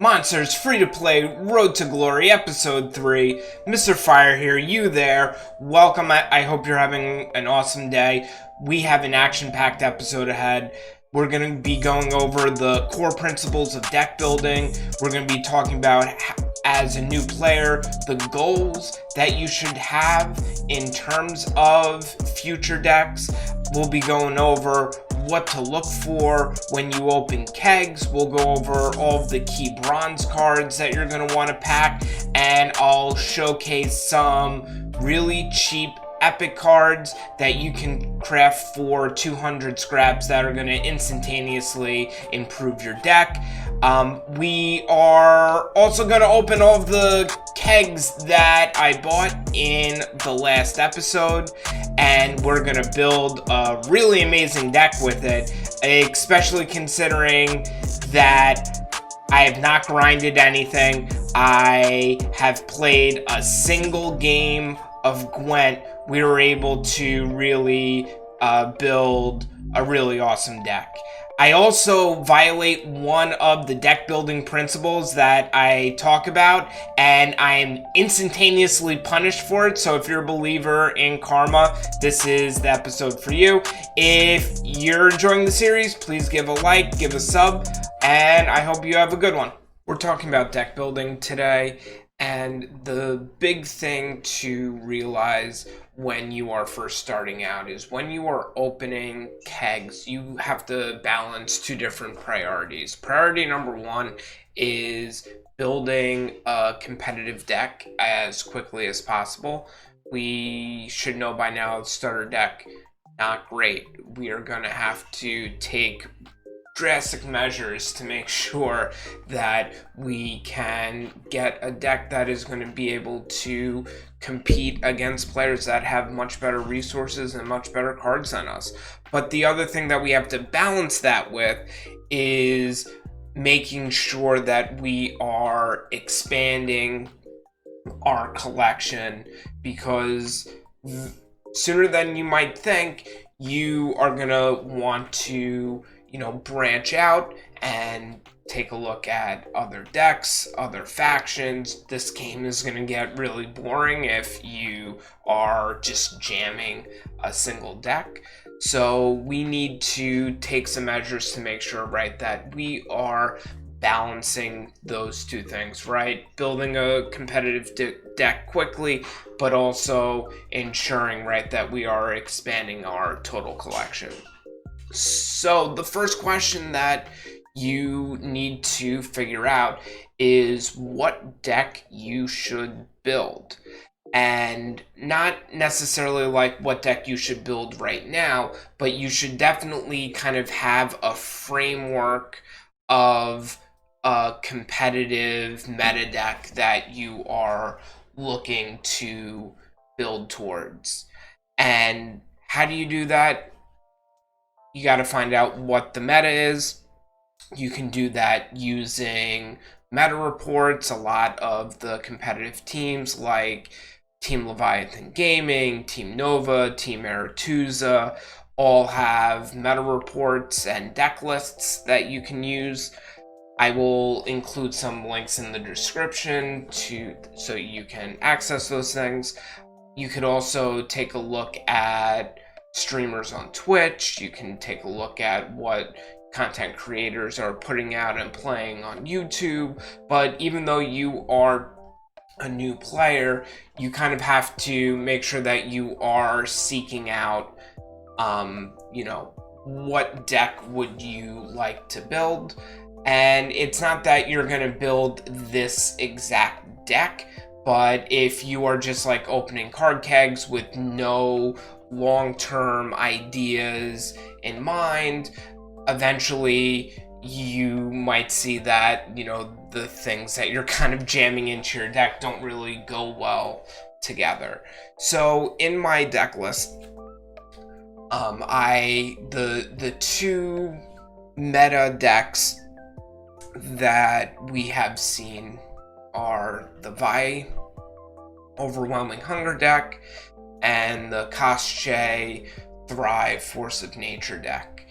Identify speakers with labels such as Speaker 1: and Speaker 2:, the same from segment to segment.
Speaker 1: Monsters Free to Play Road to Glory Episode 3. Mr. Fire here, you there. Welcome. I hope you're having an awesome day. We have an action-packed episode ahead. We're going to be going over the core principles of deck building. We're going to be talking about, as a new player, the goals that you should have in terms of future decks. We'll be going over what to look for when you open kegs. We'll go over all of the key bronze cards that you're going to want to pack, and I'll showcase some really cheap epic cards that you can craft for 200 scraps that are going to instantaneously improve your deck. We are also going to open all of the kegs that I bought in the last episode, and we're going to build a really amazing deck with it, especially considering that I have not grinded anything. I have played a single game of Gwent. We were able to really build a really awesome deck. I also violate one of the deck building principles that I talk about, and I am instantaneously punished for it. So if you're a believer in karma, this is the episode for you. If you're enjoying the series, please give a like, give a sub, and I hope you have a good one. We're talking about deck building today, and the big thing to realize when you are first starting out is when you are opening kegs, you have to balance two different priorities. Priority number one is building a competitive deck as quickly as possible. We should know by now, starter deck, not great. We are going to have to take drastic measures to make sure that we can get a deck that is going to be able to compete against players that have much better resources and much better cards than us. But the other thing that we have to balance that with is making sure that we are expanding our collection, because sooner than you might think, you are going to want to branch out and take a look at other decks, other factions. This game is going to get really boring if you are just jamming a single deck. So we need to take some measures to make sure, right, that we are balancing those two things, right? Building a competitive deck quickly, but also ensuring, right, that we are expanding our total collection. So the first question that you need to figure out is what deck you should build. And not necessarily like what deck you should build right now, but you should definitely kind of have a framework of a competitive meta deck that you are looking to build towards. And how do you do that? You got to find out what the meta is. You can do that using meta reports. A lot of the competitive teams like Team Leviathan Gaming, Team Nova, Team Aretusa all have meta reports and deck lists that you can use. I will include some links in the description so you can access those things. You could also take a look at streamers on Twitch. You can take a look at what content creators are putting out and playing on YouTube. But even though you are a new player, you kind of have to make sure that you are seeking out, what deck would you like to build. And it's not that you're going to build this exact deck, but if you are just like opening card kegs with no long-term ideas in mind, eventually you might see that, the things that you're kind of jamming into your deck don't really go well together. So in my deck list, the two meta decks that we have seen are the Vi Overwhelming Hunger deck and the Koschei Thrive Force of Nature deck.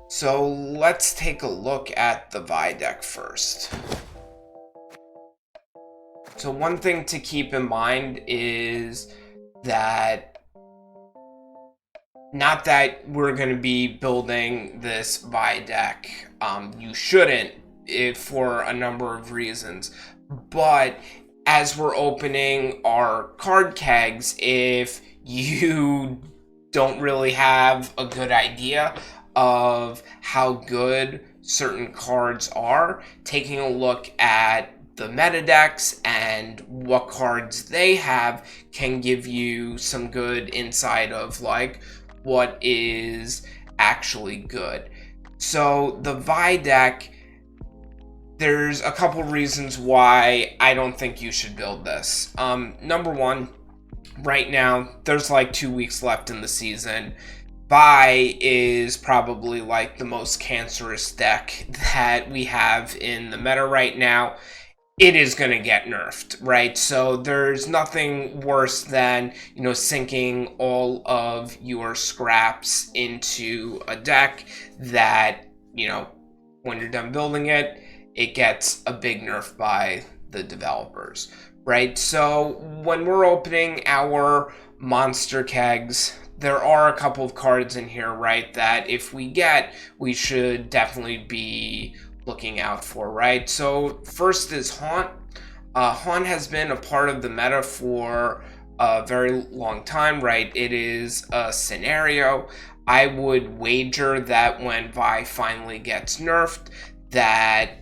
Speaker 1: So let's take a look at the Vi deck first. So one thing to keep in mind is that, not that we're going to be building this Vi deck. You shouldn't, for a number of reasons. But as we're opening our card kegs, if you don't really have a good idea of how good certain cards are, taking a look at the meta decks and what cards they have can give you some good insight of like what is actually good. So the Vi deck, there's a couple reasons why I don't think you should build this. Number one, right now there's like 2 weeks left in the season. Vi is probably like the most cancerous deck that we have in the meta right now. It is going to get nerfed, right? So there's nothing worse than, sinking all of your scraps into a deck that, when you're done building it, it gets a big nerf by the developers, right? So when we're opening our monster kegs, there are a couple of cards in here, right, that if we get, we should definitely be looking out for, right? So first is Haunt. Haunt has been a part of the meta for a very long time, right? It is a scenario. I would wager that when Vi finally gets nerfed, that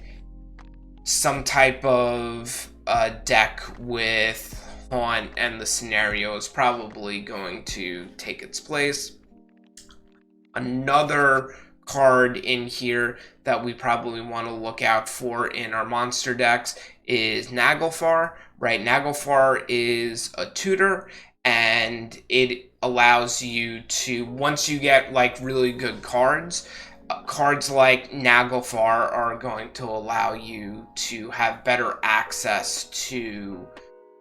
Speaker 1: some type of deck with Haunt and the scenario is probably going to take its place. Another card in here that we probably want to look out for in our monster decks is Naglfar, right? Naglfar is a tutor, and it allows you to, once you get like really good cards, cards like Naglfar are going to allow you to have better access to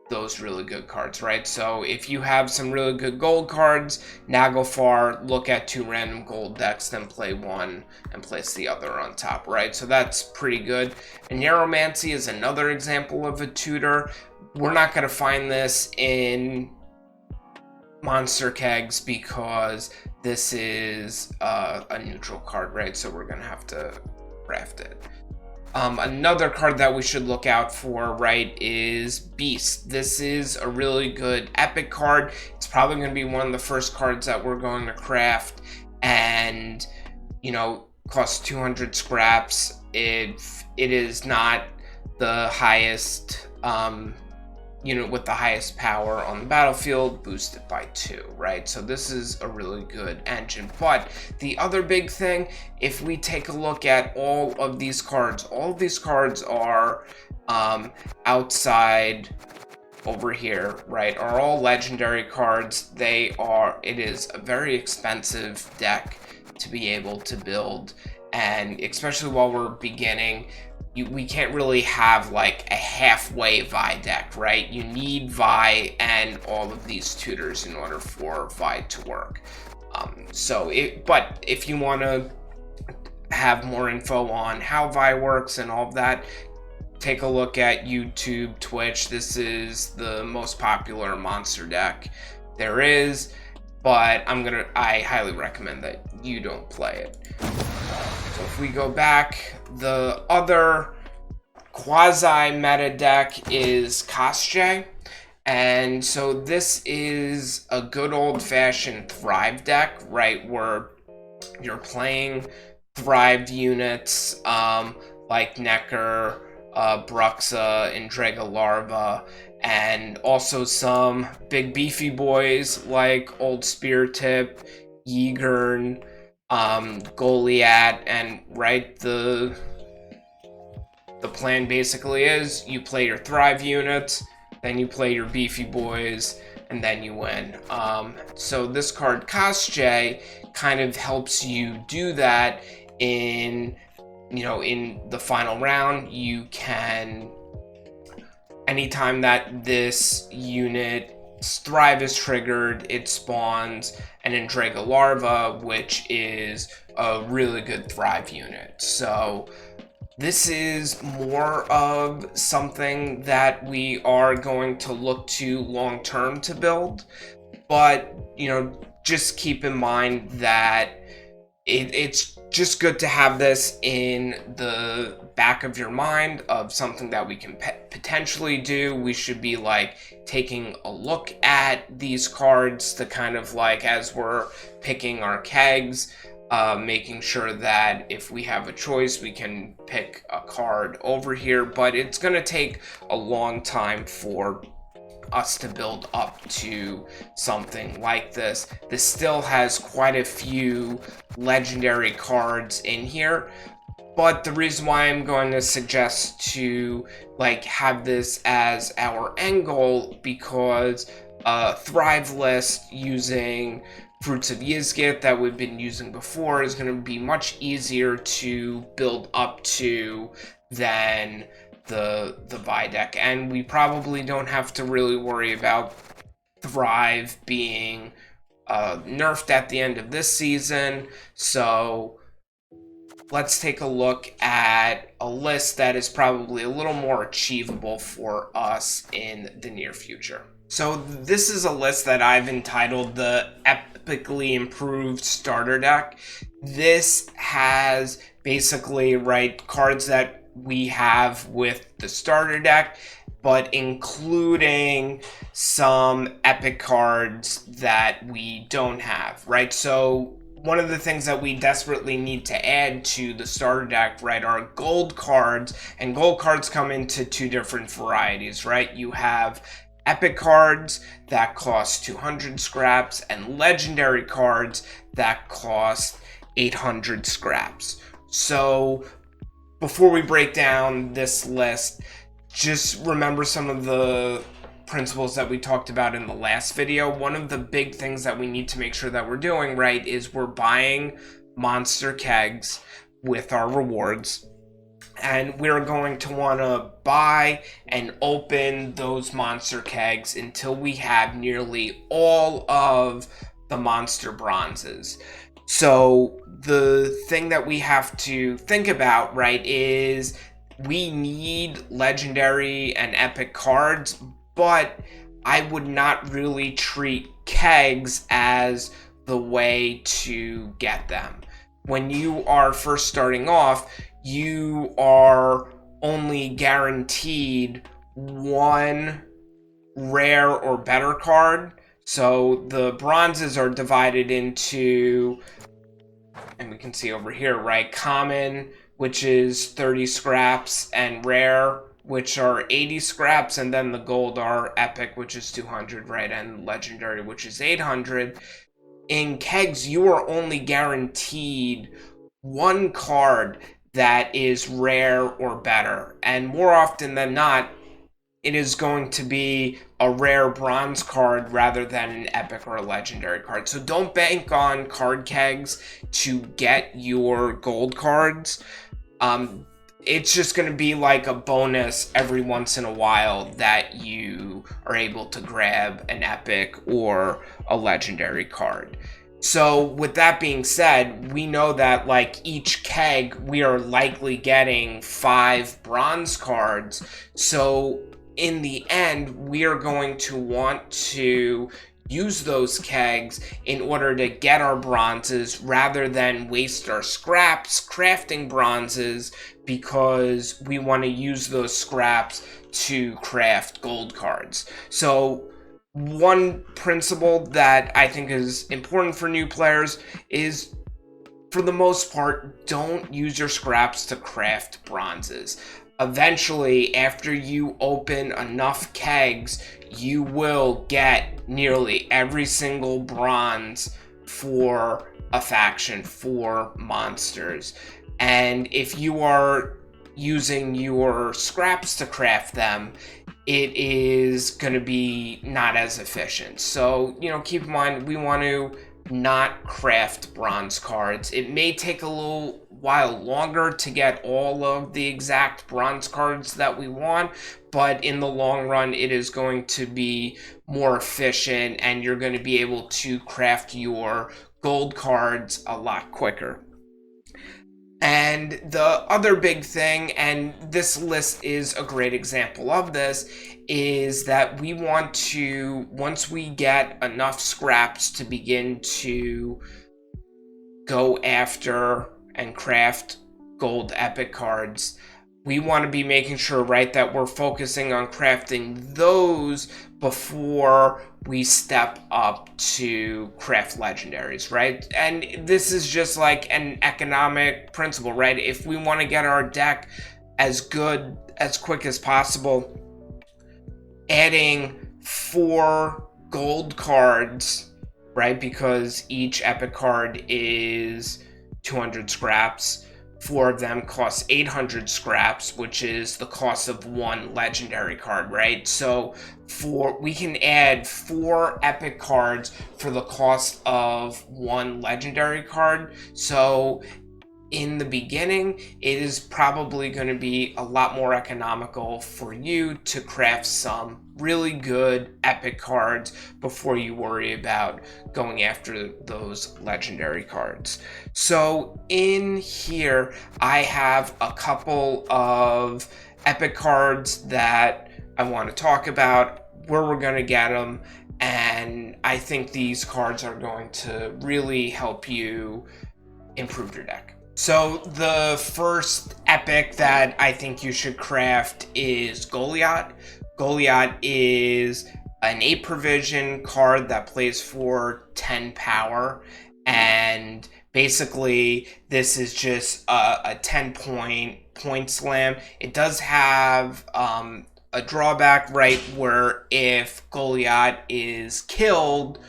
Speaker 1: those really good cards, right? So if you have some really good gold cards, Naglfar, look at 2 random gold decks, then play one and place the other on top, right? So that's pretty good. And Neuromancy is another example of a tutor. We're not going to find this in monster kegs because this is a neutral card, right? So we're going to have to craft it. Another card that we should look out for, right, is Beast. This is a really good epic card. It's probably going to be one of the first cards that we're going to craft, and, costs 200 scraps. It is not the highest unit with the highest power on the battlefield, boosted by 2, right? So this is a really good engine. But the other big thing, if we take a look at all of these cards are outside over here, right, are all legendary cards. It is a very expensive deck to be able to build, and especially while we're beginning, we can't really have like a halfway Vi deck, right? You need Vi and all of these tutors in order for Vi to work. But if you want to have more info on how Vi works and all of that, take a look at YouTube, Twitch. This is the most popular monster deck there is, but I highly recommend that you don't play it. So if we go back, the other quasi-meta deck is Kostje. And so this is a good old-fashioned Thrive deck, right, where you're playing Thrived units like Necker, Bruxa, and Draga Larva, and also some big beefy boys like Old Spear Tip, Ygern, Goliath, and right, the plan basically is you play your Thrive units, then you play your beefy boys, and then you win. So this card Kostje kind of helps you do that in the final round. You can, anytime that this unit Thrive is triggered, it spawns an Draga Larva, which is a really good Thrive unit. So This is more of something that we are going to look to long term to build, but just keep in mind that it's just good to have this in the back of your mind of something that we can potentially do. We should be like taking a look at these cards to kind of like as we're picking our kegs, making sure that if we have a choice, we can pick a card over here. But it's going to take a long time for us to build up to something like this. This still has quite a few legendary cards in here, but the reason why I'm going to suggest to like have this as our end goal, because a Thrive list using Fruits of Yizgit that we've been using before is going to be much easier to build up to than the Vi deck, and we probably don't have to really worry about Thrive being nerfed at the end of this season. So let's take a look at a list that is probably a little more achievable for us in the near future. So this is a list that I've entitled the Epically Improved Starter Deck. This has basically, right, cards that we have with the starter deck, but including some epic cards that we don't have, right? So one of the things that we desperately need to add to the starter deck, right, are gold cards, and gold cards come into two different varieties, right? You have epic cards that cost 200 scraps and legendary cards that cost 800 scraps. So before we break down this list, just remember some of the principles that we talked about in the last video. One of the big things that we need to make sure that we're doing right is we're buying monster kegs with our rewards. And we're going to want to buy and open those monster kegs until we have nearly all of the monster bronzes. So the thing that we have to think about, right, is we need legendary and epic cards, but I would not really treat kegs as the way to get them. When you are first starting off, you are only guaranteed one rare or better card. So the bronzes are divided into, and we can see over here, right, common, which is 30 scraps, and rare, which are 80 scraps, and then the gold are epic, which is 200, right, and legendary, which is 800. In kegs, you are only guaranteed one card that is rare or better, and more often than not, it is going to be a rare bronze card rather than an epic or a legendary card. So don't bank on card kegs to get your gold cards. It's just going to be like a bonus every once in a while that you are able to grab an epic or a legendary card. So with that being said, we know that like each keg, we are likely getting 5 bronze cards. So in the end, we are going to want to use those kegs in order to get our bronzes rather than waste our scraps crafting bronzes, because we want to use those scraps to craft gold cards. So one principle that I think is important for new players is, for the most part, don't use your scraps to craft bronzes. Eventually, after you open enough kegs, you will get nearly every single bronze for a faction, for monsters. And if you are using your scraps to craft them, it is going to be not as efficient. So, keep in mind, we want to not craft bronze cards. It may take a little while longer to get all of the exact bronze cards that we want, but in the long run, it is going to be more efficient, and you're going to be able to craft your gold cards a lot quicker. And the other big thing, and this list is a great example of this, is that we want to, once we get enough scraps to begin to go after and craft gold epic cards, we want to be making sure, right, that we're focusing on crafting those before we step up to craft legendaries, right? And this is just like an economic principle, right? If we want to get our deck as good as quick as possible, adding 4 gold cards, right? Because each epic card is 200 scraps. 4 of them cost 800 scraps, which is the cost of 1 legendary card, right? So we can add 4 epic cards for the cost of 1 legendary card. So in the beginning, it is probably going to be a lot more economical for you to craft some really good epic cards before you worry about going after those legendary cards. So in here, I have a couple of epic cards that I want to talk about, where we're going to get them, and I think these cards are going to really help you improve your deck. So the first epic that I think you should craft is Goliath. Goliath is an 8 provision card that plays for 10 power, and basically this is just a 10 point slam. It does have a drawback, right, where if Goliath is killed,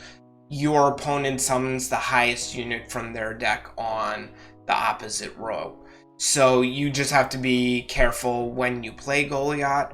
Speaker 1: your opponent summons the highest unit from their deck on the opposite row. So you just have to be careful when you play Goliath.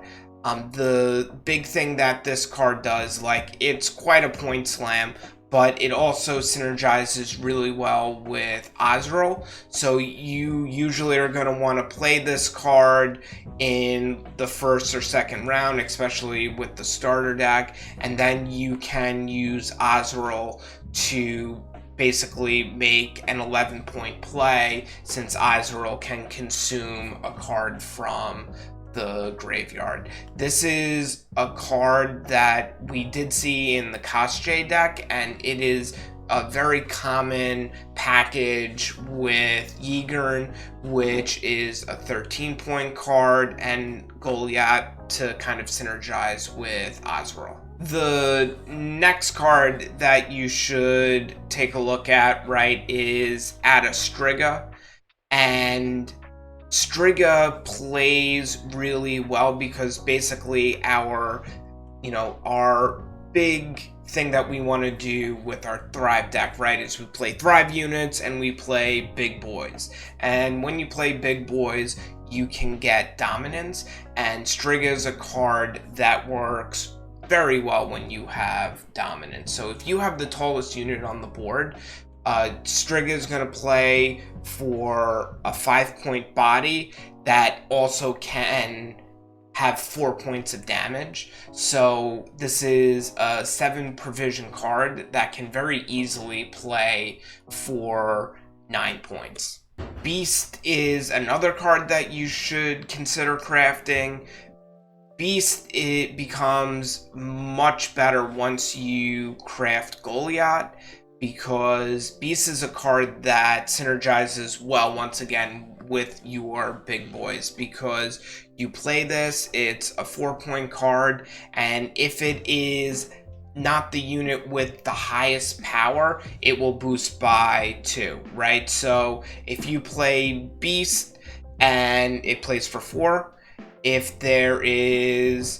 Speaker 1: The big thing that this card does, like, it's quite a point slam, but it also synergizes really well with Azrael. So you usually are going to want to play this card in the first or second round, especially with the starter deck, and then you can use Azrael to basically make an 11-point play, since Azrael can consume a card from the graveyard. This is a card that we did see in the Kosjay deck, and it is a very common package with Ygern, which is a 13-point card, and Goliath to kind of synergize with Azrael. The next card that you should take a look at, right, is Striga. And Striga plays really well because basically our big thing that we want to do with our Thrive deck, right, is we play Thrive units and we play big boys. And when you play big boys, you can get dominance, and Striga is a card that works very well when you have dominance. So if you have the tallest unit on the board, Striga is going to play for a 5-point body that also can have 4 points of damage. So this is a 7 provision card that can very easily play for 9 points. Beast is another card that you should consider crafting. Beast, it becomes much better once you craft Goliath, because Beast is a card that synergizes well, once again, with your big boys, because you play this, it's a 4-point card, and if it is not the unit with the highest power, it will boost by 2, right? So if you play Beast and it plays for 4, if there is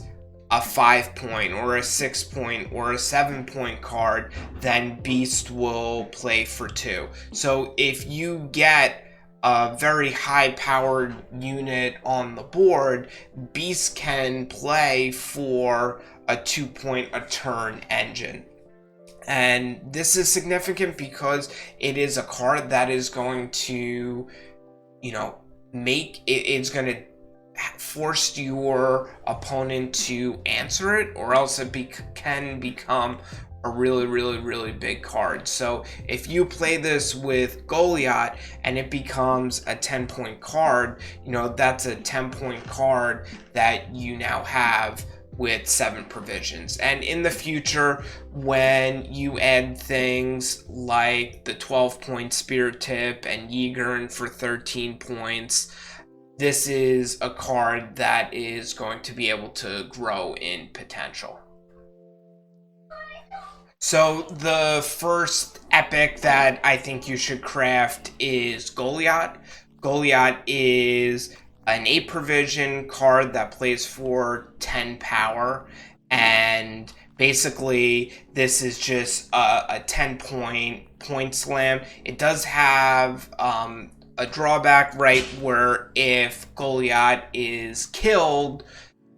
Speaker 1: a 5-point or a 6-point or a 7-point card, then Beast will play for 2. So if you get a very high-powered unit on the board, Beast can play for a 2-point a turn engine. And this is significant because it is a card that is going to, it's going to force your opponent to answer it, or else it can become a really big card. So if you play this with Goliath and it becomes a 10-point card, that's a 10-point card that you now have with 7 provisions. And in the future, when you add things like the 12-point spear tip and Ygern for 13 points, this is a card that is going to be able to grow in potential. So the first epic that I think you should craft is Goliath. Goliath is an 8 provision card that plays for 10 power, and basically this is just a 10 point slam. It does have a drawback, right, where if Goliath is killed,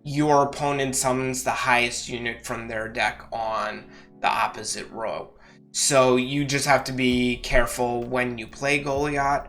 Speaker 1: your opponent summons the highest unit from their deck on the opposite row. So you just have to be careful when you play Goliath.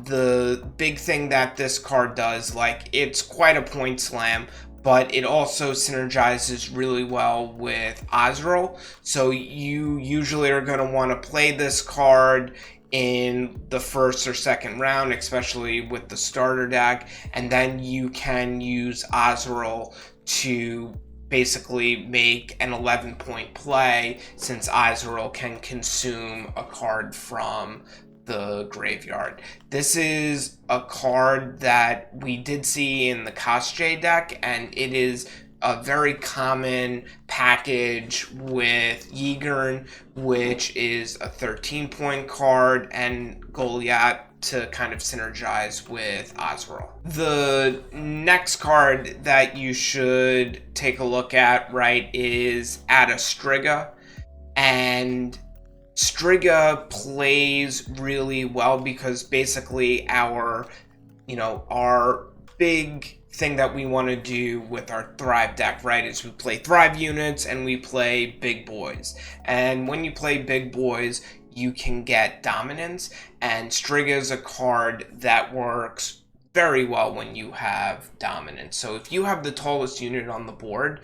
Speaker 1: The big thing that this card does, it's quite a point slam, but it also synergizes really well with Azrael. So you usually are going to want to play this card in the first or second round, especially with the starter deck, and then you can use Azrael to basically make an 11-point play, since Azrael can consume a card from the graveyard. This is a card that we did see in the Kosje deck, and it is a very common package with Ygern, which is a 13-point card, and Goliath to kind of synergize with Azrael. The next card that you should take a look at, right, is Striga. And Striga plays really well because basically our big thing that we want to do with our Thrive deck, right, is we play Thrive units and we play big boys. And when you play big boys, you can get dominance, and Striga is a card that works very well when you have dominance. So if you have the tallest unit on the board,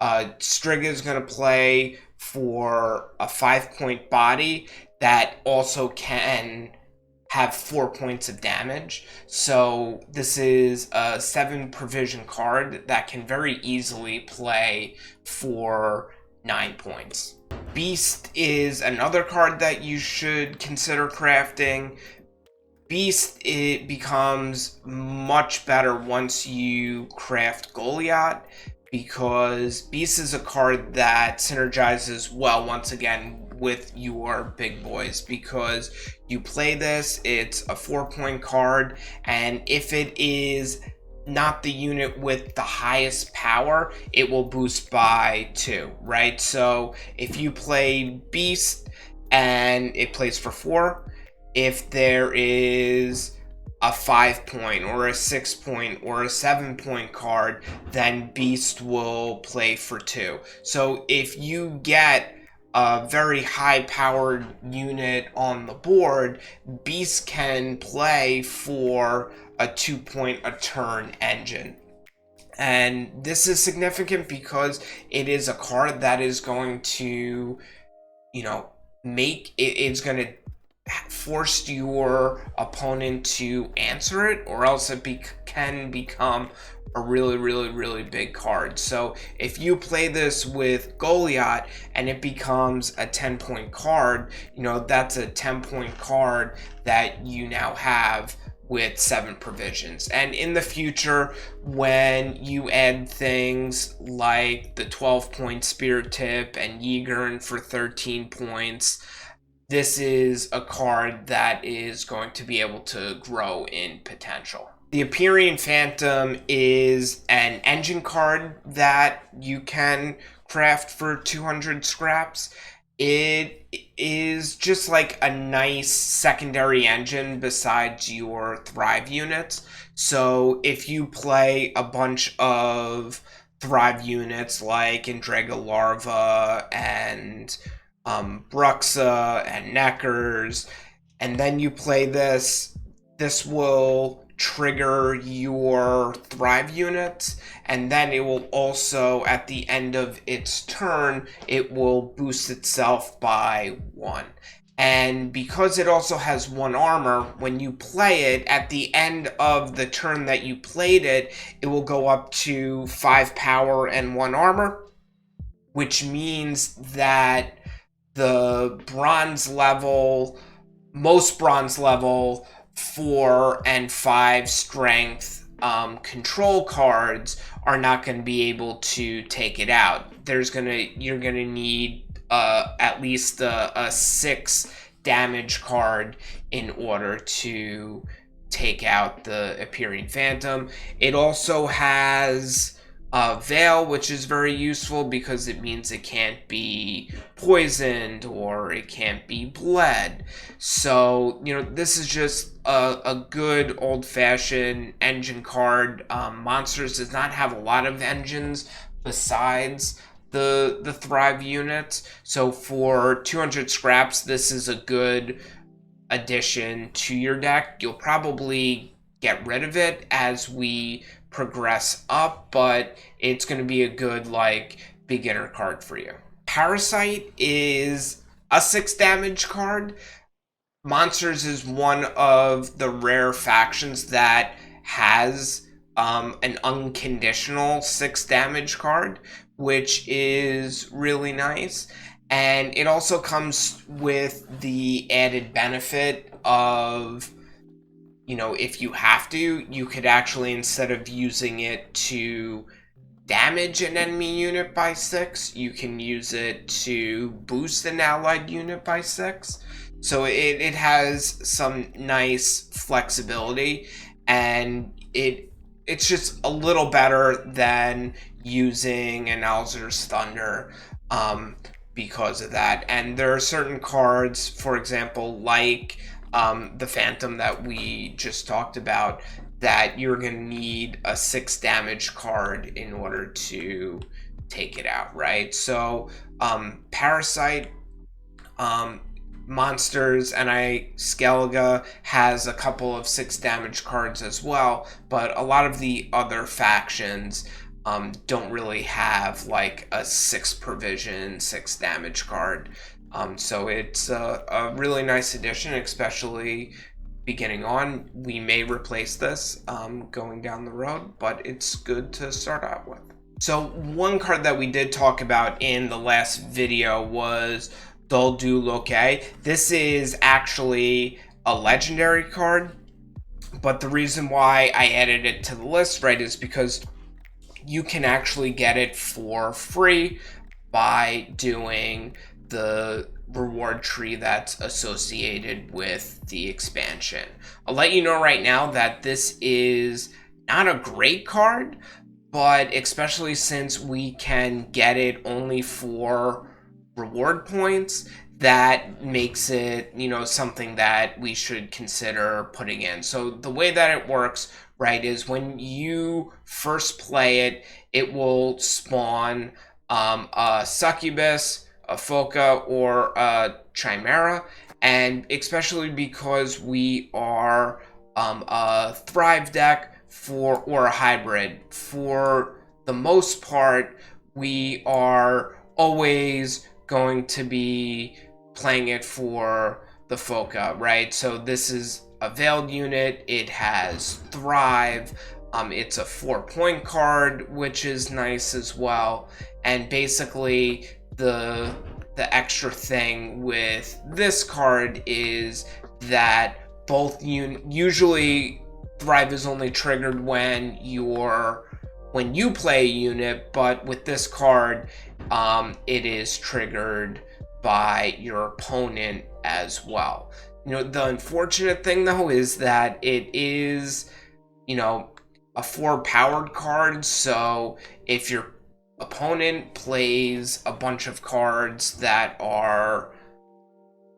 Speaker 1: Striga is going to play for a 5-point body that also can have 4 points of damage. So this is a 7 provision card that can very easily play for 9 points. Beast is another card that you should consider crafting. Beast, it becomes much better once you craft Goliath, because Beast is a card that synergizes well, once again, with your big boys, because you play this, it's a 4-point card, and if it is not the unit with the highest power, it will boost by 2, right? So if you play Beast and it plays for 4, if there is a 5-point or a 6-point or a 7-point card, then Beast will play for 2. So if you get a very high-powered unit on the board, Beast can play for a 2-point a turn engine. And this is significant because it is a card that is going to, it's going to force your opponent to answer it, or else it can become a really big card. So if you play this with Goliath and it becomes a 10-point card, that's a 10-point card that you now have with 7 provisions. And in the future, when you add things like the 12-point spear tip and Ygern for 13 points, this is a card that is going to be able to grow in potential. The Empyrean Phantom is an engine card that you can craft for 200 scraps. It is just like a nice secondary engine besides your Thrive units. So if you play a bunch of Thrive units like Indraga Larva and Bruxa and Neckers, and then you play this will trigger your Thrive units, and then it will also, at the end of its turn, it will boost itself by 1. And because it also has 1 armor, when you play it, at the end of the turn that you played it, it will go up to 5 power and 1 armor, which means that the bronze level, most bronze level 4 and 5 strength control cards are not going to be able to take it out. You're gonna need at least a 6 damage card in order to take out the Appearing Phantom. It also has Veil, which is very useful because it means it can't be poisoned or it can't be bled. So, this is just a good old-fashioned engine card. Monsters does not have a lot of engines besides the Thrive units. So for 200 scraps, this is a good addition to your deck. You'll probably get rid of it as we progress up, but it's going to be a good beginner card for you. Parasite is a 6 damage card. Monsters is one of the rare factions that has an unconditional 6 damage card, which is really nice. And it also comes with the added benefit of, if you have to, you could actually, instead of using it to damage an enemy unit by 6, you can use it to boost an allied unit by 6. So it has some nice flexibility, and it's just a little better than using an Alzur's Thunder because of that. And there are certain cards, for example, like the Phantom that we just talked about, that you're going to need a 6 damage card in order to take it out, right? So Parasite, Monsters, and Skellige has a couple of 6 damage cards as well, but a lot of the other factions don't really have a 6 provision, 6 damage card. So it's a really nice addition, especially beginning on. We may replace this going down the road, but it's good to start out with. So one card that we did talk about in the last video was Doldu Loke. This is actually a legendary card, but the reason why I added it to the list, right, is because you can actually get it for free by doing the reward tree that's associated with the expansion. I'll let you know right now that this is not a great card, but especially since we can get it only for reward points, that makes it, something that we should consider putting in. So the way that it works, right, is when you first play it, it will spawn a Succubus, a Foca, or a Chimera, and especially because we are a Thrive deck or a hybrid, for the most part, we are always going to be playing it for the Foca, right? So this is a Veiled unit, it has Thrive, it's a 4-point card, which is nice as well, and basically the extra thing with this card is that usually Thrive is only triggered when you play a unit, but with this card, it is triggered by your opponent as well. The unfortunate thing though is that it is, a 4-powered card, so if your opponent plays a bunch of cards that are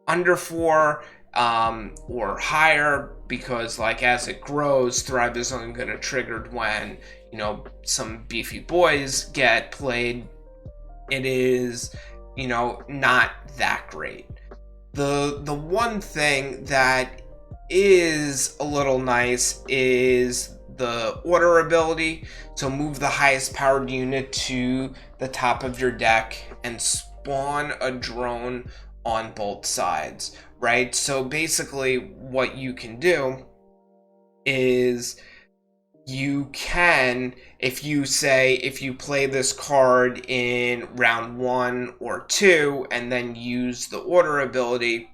Speaker 1: under 4 or higher, because as it grows, Thrive is only going to trigger when some beefy boys get played. It is not that great. The one thing that is a little nice is the order ability. So move the highest powered unit to the top of your deck and spawn a drone on both sides, right? So basically what you can do is you can, if you play this card in round 1 or 2 and then use the order ability,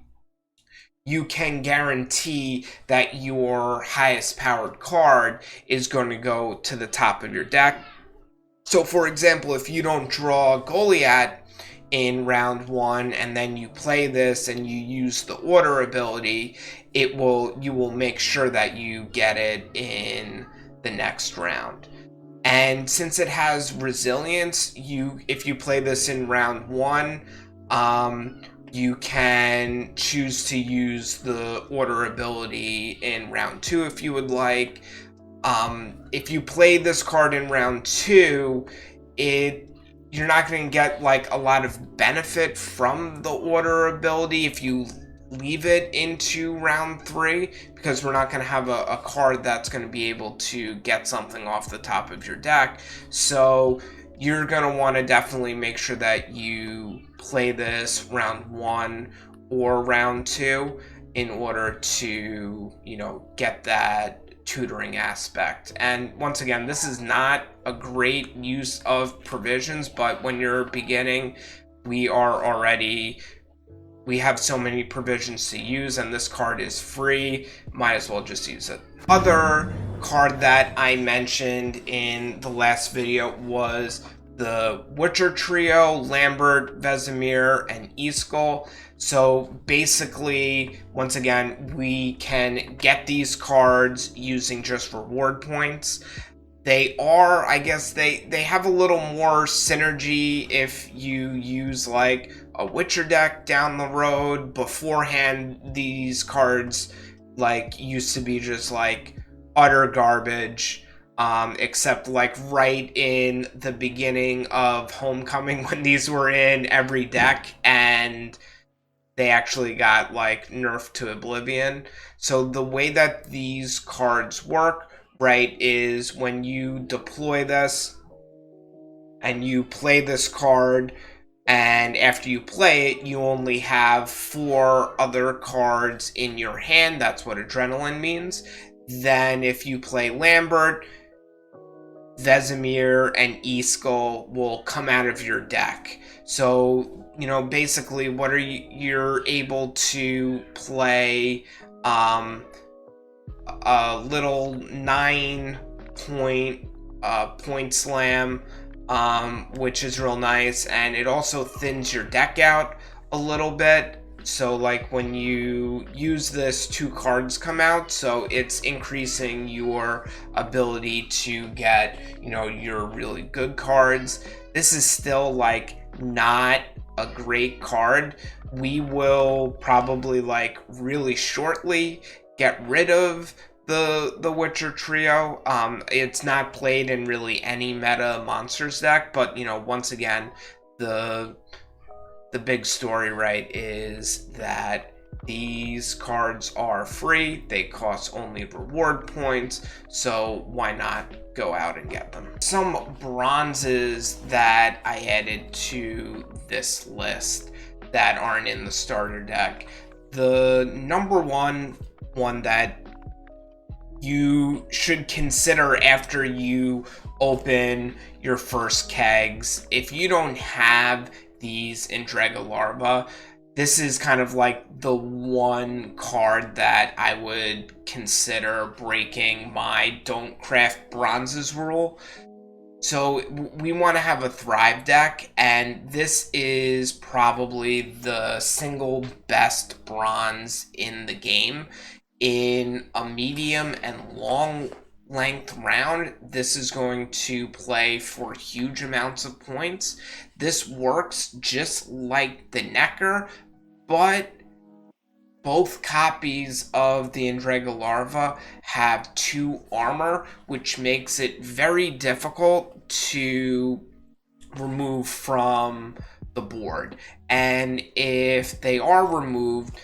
Speaker 1: you can guarantee that your highest powered card is going to go to the top of your deck. So for example, if you don't draw Goliath in round 1 and then you play this and you use the order ability, you will make sure that you get it in the next round. And since it has resilience, if you play this in round 1, you can choose to use the order ability in round 2 if you would like. If you play this card in round 2, you're not going to get like a lot of benefit from the order ability if you leave it into round 3, because we're not going to have a card that's going to be able to get something off the top of your deck. So you're going to want to definitely make sure that you play this round 1 or round 2 in order to, get that tutoring aspect. And once again, this is not a great use of provisions, but when you're beginning, we have so many provisions to use, and this card is free. Might as well just use it. Other card that I mentioned in the last video was the Witcher trio, Lambert, Vesemir, and Iskall. So basically, once again, we can get these cards using just reward points. They have a little more synergy if you use like a Witcher deck down the road. Beforehand, these cards like used to be just like utter garbage, except like right in the beginning of Homecoming when these were in every deck, and they actually got like nerfed to oblivion. So the way that these cards work, right, is when you deploy this and you play this card, and after you play it, you only have 4 other cards in your hand. That's what adrenaline means. Then if you play Lambert, Vesemir, and Iskall will come out of your deck. So, basically what are you're able to play a little 9-point slam, which is real nice, and it also thins your deck out a little bit. So like when you use this, 2 cards come out, so it's increasing your ability to get, your really good cards. This is still like not a great card. We will probably like really shortly get rid of the Witcher trio. It's not played in really any meta monsters deck, but once again, the big story, right, is that these cards are free. They cost only reward points, so why not go out and get them? Some bronzes that I added to this list that aren't in the starter deck. The number one that you should consider after you open your first kegs, if you don't have these Indraga Larva, this is kind of like the one card that I would consider breaking my don't craft bronzes rule. So we want to have a Thrive deck, and this is probably the single best bronze in the game. In a medium and long length round, this is going to play for huge amounts of points. This works just like the Necker, but both copies of the Indraga Larva have 2 armor, which makes it very difficult to remove from the board. And if they are removed,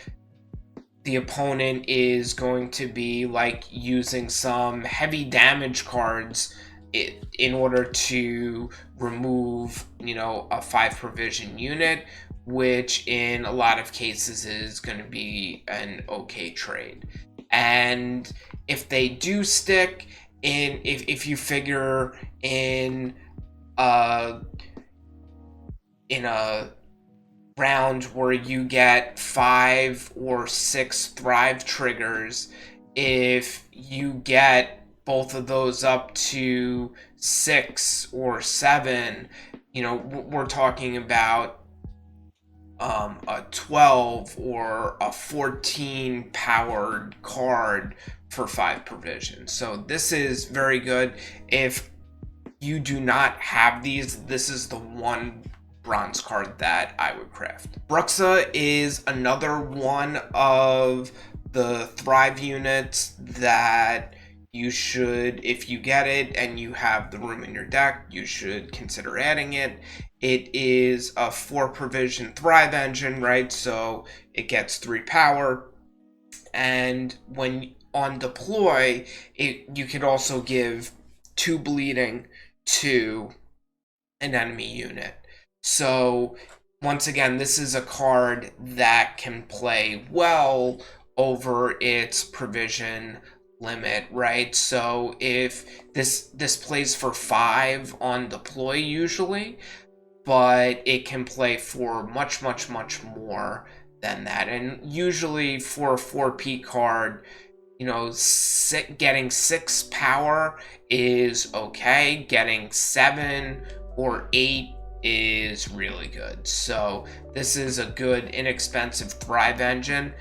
Speaker 1: the opponent is going to be like using some heavy damage cards in order to remove, a 5 provision unit, which in a lot of cases is going to be an okay trade. And if they do stick in, if you figure in a round where you get 5 or 6 thrive triggers, if you get both of those up to 6 or 7, we're talking about a 12 or a 14 powered card for 5 provision. So this is very good. If you do not have these, this is the one bronze card that I would craft. Bruxa is another one of the Thrive units that you should, if you get it and you have the room in your deck, you should consider adding it. It is a 4 provision Thrive engine, right? So it gets 3 power. And when on deploy, you could also give 2 bleeding to an enemy unit. So once again, this is a card that can play well over its provision limit, right? So if this plays for 5 on deploy usually, but it can play for much more than that. And usually for a 4P card, getting 6 power is okay. Getting 7 or 8 is really good. So this is a good inexpensive Thrive engine.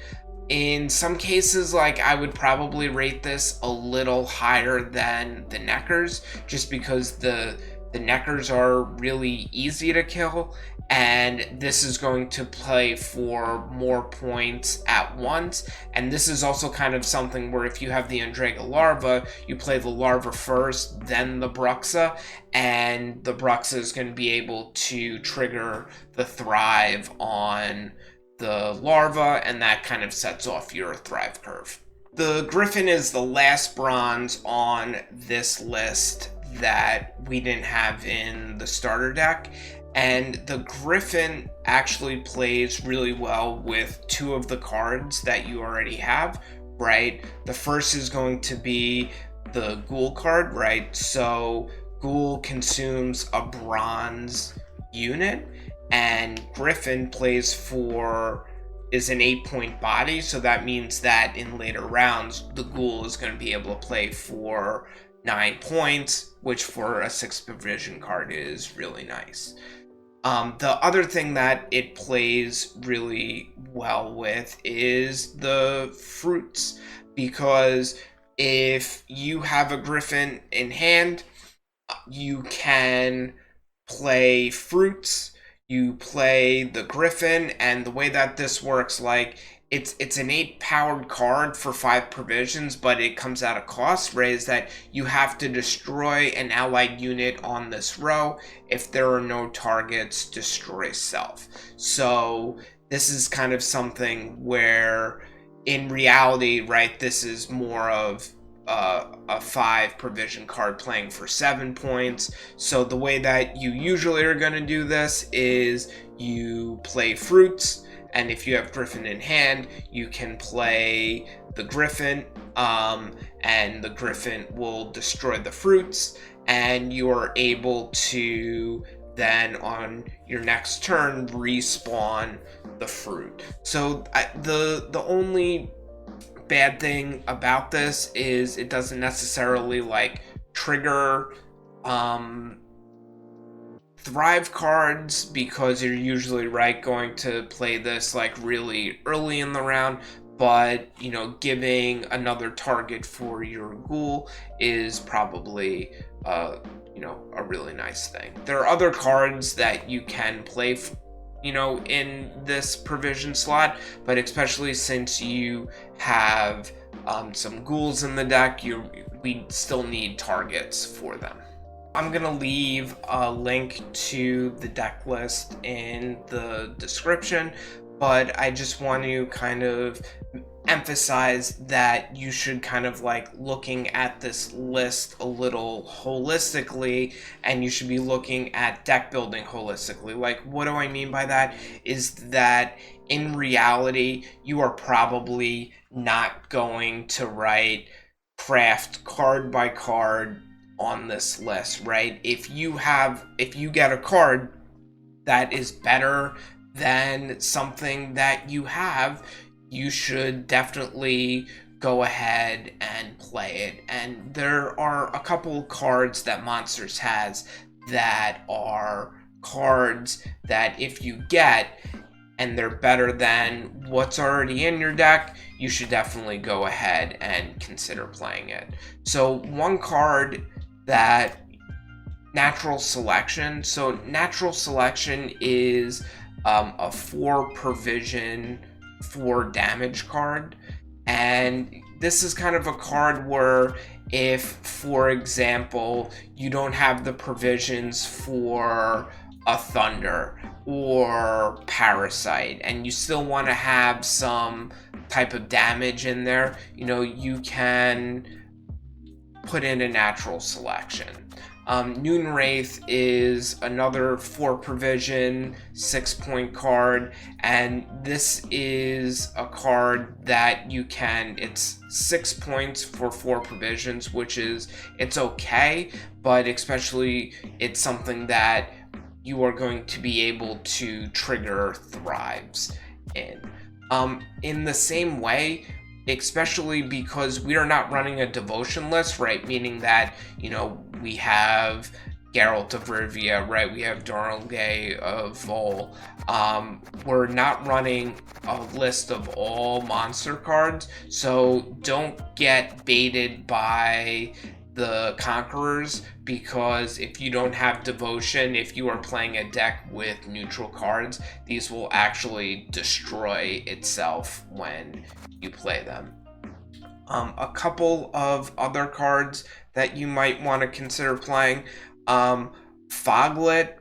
Speaker 1: In some cases, I would probably rate this a little higher than the Neckers, just because the Neckers are really easy to kill, and this is going to play for more points at once. And this is also kind of something where if you have the Andrega Larva, you play the Larva first, then the Bruxa, and the Bruxa is going to be able to trigger the Thrive on the Larva, and that kind of sets off your Thrive curve. The Griffin is the last bronze on this list that we didn't have in the starter deck, and the Griffin actually plays really well with 2 of the cards that you already have, right? The first is going to be the Ghoul card, right? So Ghoul consumes a bronze unit, and Griffin plays is an 8-point body, so that means that in later rounds, the Ghoul is going to be able to play for 9 points, which for a 6 provision card is really nice. The other thing that it plays really well with is the fruits, because if you have a Griffin in hand, you can play fruits, you play the Griffin, and the way that this works, it's an 8 powered card for 5 provisions, but it comes at a cost, right? Is that you have to destroy an allied unit on this row. If there are no targets, destroy self. So this is kind of something where in reality, right, this is more of a 5 provision card playing for 7 points. So the way that you usually are going to do this is you play fruits, and if you have Griffin in hand, you can play the Griffin, and the Griffin will destroy the fruits, and you're able to then on your next turn respawn the fruit. So the only bad thing about this is it doesn't necessarily trigger Thrive cards, because you're usually going to play this really early in the round, but giving another target for your Ghoul is probably a really nice thing. There are other cards that you can play in this provision slot, but especially since you have some Ghouls in the deck, we still need targets for them. I'm going to leave a link to the deck list in the description, but I just want to kind of emphasize that you should kind of like looking at this list a little holistically, and you should be looking at deck building holistically. Like, what do I mean by that? Is that in reality, you are probably not going to craft card by card on this list, right? If you get a card that is better than something that you have, you should definitely go ahead and play it. And there are a couple cards that Monsters has that are cards that if you get and they're better than what's already in your deck, you should definitely go ahead and consider playing it. So one card that Natural Selection. So Natural Selection is a 4 provision, 4 damage card. And this is kind of a card where if, for example, you don't have the provisions for a Thunder or Parasite, and you still want to have some type of damage in there, you can put in a Natural Selection. Noon Wraith is another 4 provision, 6-point card, and this is a card that it's 6 points for 4 provisions, it's okay, but especially it's something that you are going to be able to trigger Thrives in. In the same way, especially because we are not running a devotion list, right? Meaning that, we have Geralt of Rivia, right? We have Dornelgay of Vol. We're not running a list of all monster cards, so don't get baited by the Conquerors, because if you don't have devotion, if you are playing a deck with neutral cards, these will actually destroy itself when you play them. A couple of other cards that you might want to consider playing. Foglet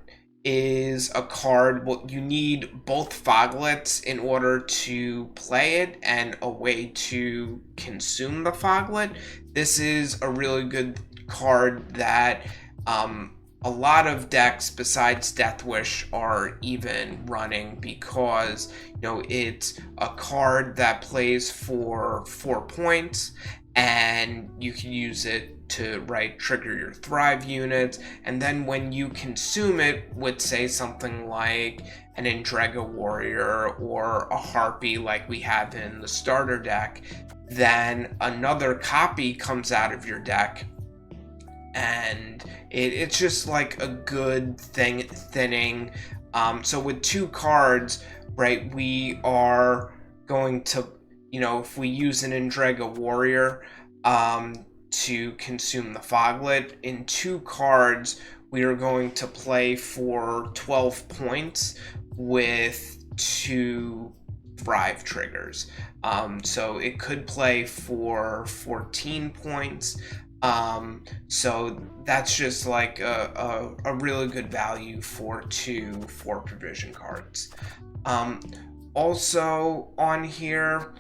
Speaker 1: is a card. Well, you need both Foglets in order to play it and a way to consume the Foglet. This is a really good card that a lot of decks besides Death Wish are even running, because it's a card that plays for 4 points, and you can use it to trigger your Thrive units, and then when you consume it with, say, something like an Endrega Warrior or a Harpy like we have in the starter deck, then another copy comes out of your deck, and it's just like a good thinning. So with 2 cards, we are going to, if we use an Endrega Warrior to consume the Foglet, in 2 cards we are going to play for 12 points with 2 Thrive triggers. So it could play for 14 points. So that's just like a really good value for 2 4 provision cards. Also on here,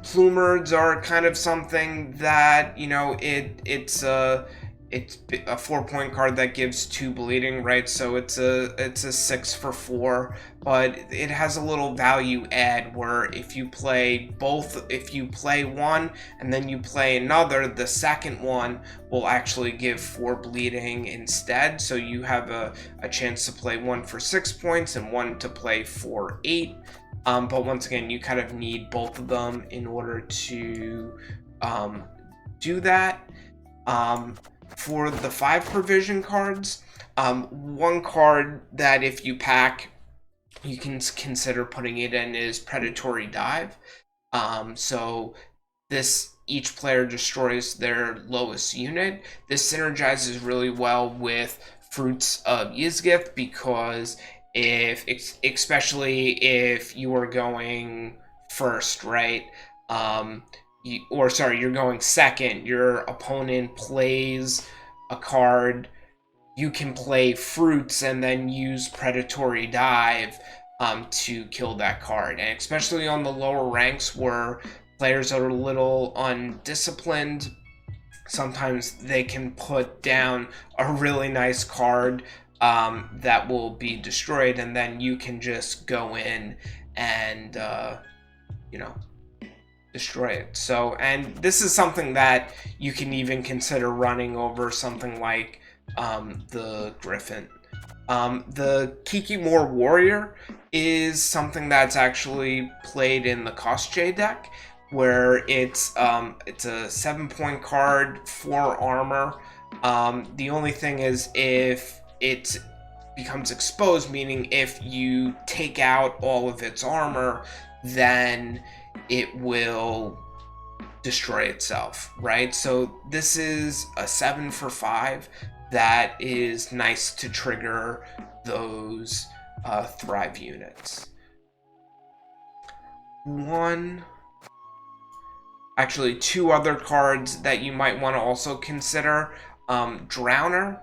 Speaker 1: Plumerds are kind of something that, it's a 4-point card that gives 2 bleeding, right? So it's a 6 for 4, but it has a little value add where if you play one and then you play another, the second one will actually give 4 bleeding instead. So you have a chance to play one for 6 points and one to play for 8. But once again, you kind of need both of them in order to do that. For the 5 provision cards, one card that if you pack, you can consider putting it in is Predatory Dive. So each player destroys their lowest unit. This synergizes really well with Fruits of Yizgith, because especially if you are going first, right? You're going second, your opponent plays a card, you can play Fruits and then use Predatory Dive to kill that card. And especially on the lower ranks where players are a little undisciplined, sometimes they can put down a really nice card that will be destroyed, and then you can just go in and destroy it. So, and this is something that you can even consider running over something like the Griffin. The Kikimore Warrior is something that's actually played in the Kostje deck, where it's a 7-point card, 4 armor. The only thing is if it becomes exposed, meaning if you take out all of its armor, then it will destroy itself, right? So this is a 7 for 5 that is nice to trigger those Thrive units. Two other cards that you might want to also consider. Drowner.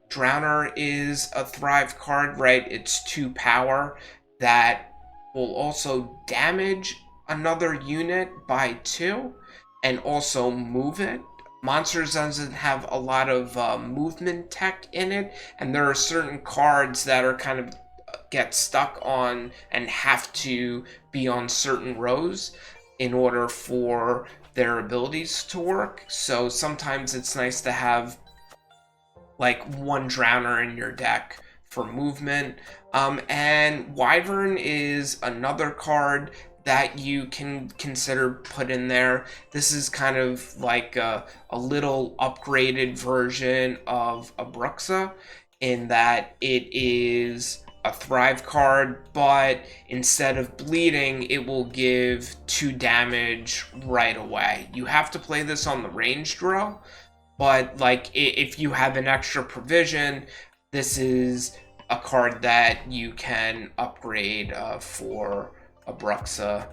Speaker 1: Drowner is a Thrive card, right? It's 2 power that will also damage another unit by 2 and also move it. Monsters doesn't have a lot of movement tech in it, and there are certain cards that are kind of get stuck on and have to be on certain rows in order for their abilities to work. So sometimes it's nice to have like 1 Drowner in your deck for movement. And Wyvern is another card that you can consider put in there. This is kind of like a little upgraded version of Abruxa, in that it is a Thrive card, but instead of bleeding, it will give 2 damage right away. You have to play this on the ranged row, but like if you have an extra provision, this is a card that you can upgrade for Abruxa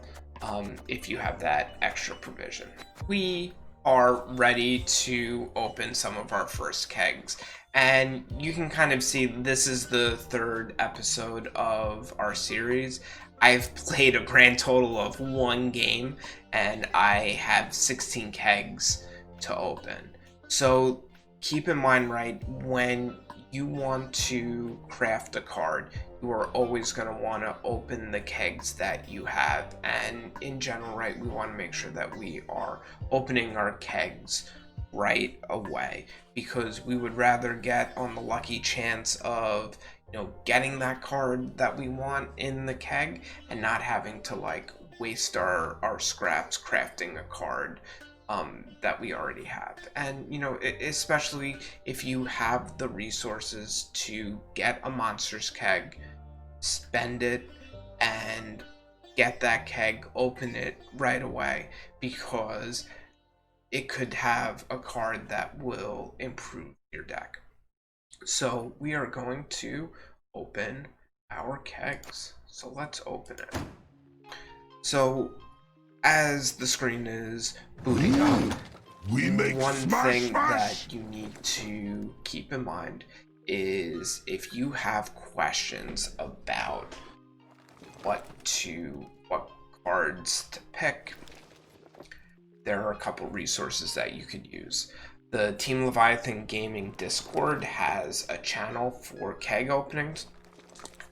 Speaker 1: if you have that extra provision. We are ready to open some of our first kegs, and you can kind of see this is the 3rd episode of our series. I've played a grand total of 1 game, and I have 16 kegs to open. So keep in mind, right, when you want to craft a card, you are always going to want to open the kegs that you have. And in general, right, we want to make sure that we are opening our kegs right away, because we would rather get on the lucky chance of, getting that card that we want in the keg and not having to like waste our scraps crafting a card that we already have. And especially if you have the resources to get a monster's keg, spend it and get that keg, open it right away, because it could have a card that will improve your deck. So we are going to open our kegs. So let's open it. So as the screen is booting up, one thing that you need to keep in mind is if you have questions about what cards to pick, there are a couple resources that you could use. The Team Leviathan Gaming Discord has a channel for keg openings,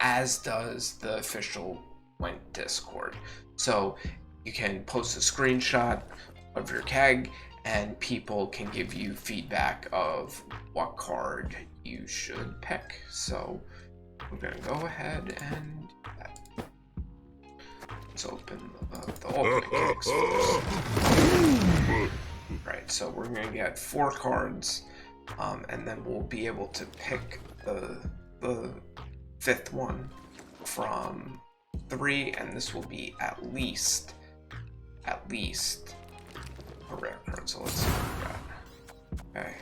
Speaker 1: as does the official Gwent Discord. So you can post a screenshot of your keg and people can give you feedback of what card you should pick. So we're going to go ahead and do that. Let's open the opening kegs first. Right, so we're going to get 4 cards, and then we'll be able to pick the 5th one from 3, and this will be at least a rare card. So let's see what we got. Okay.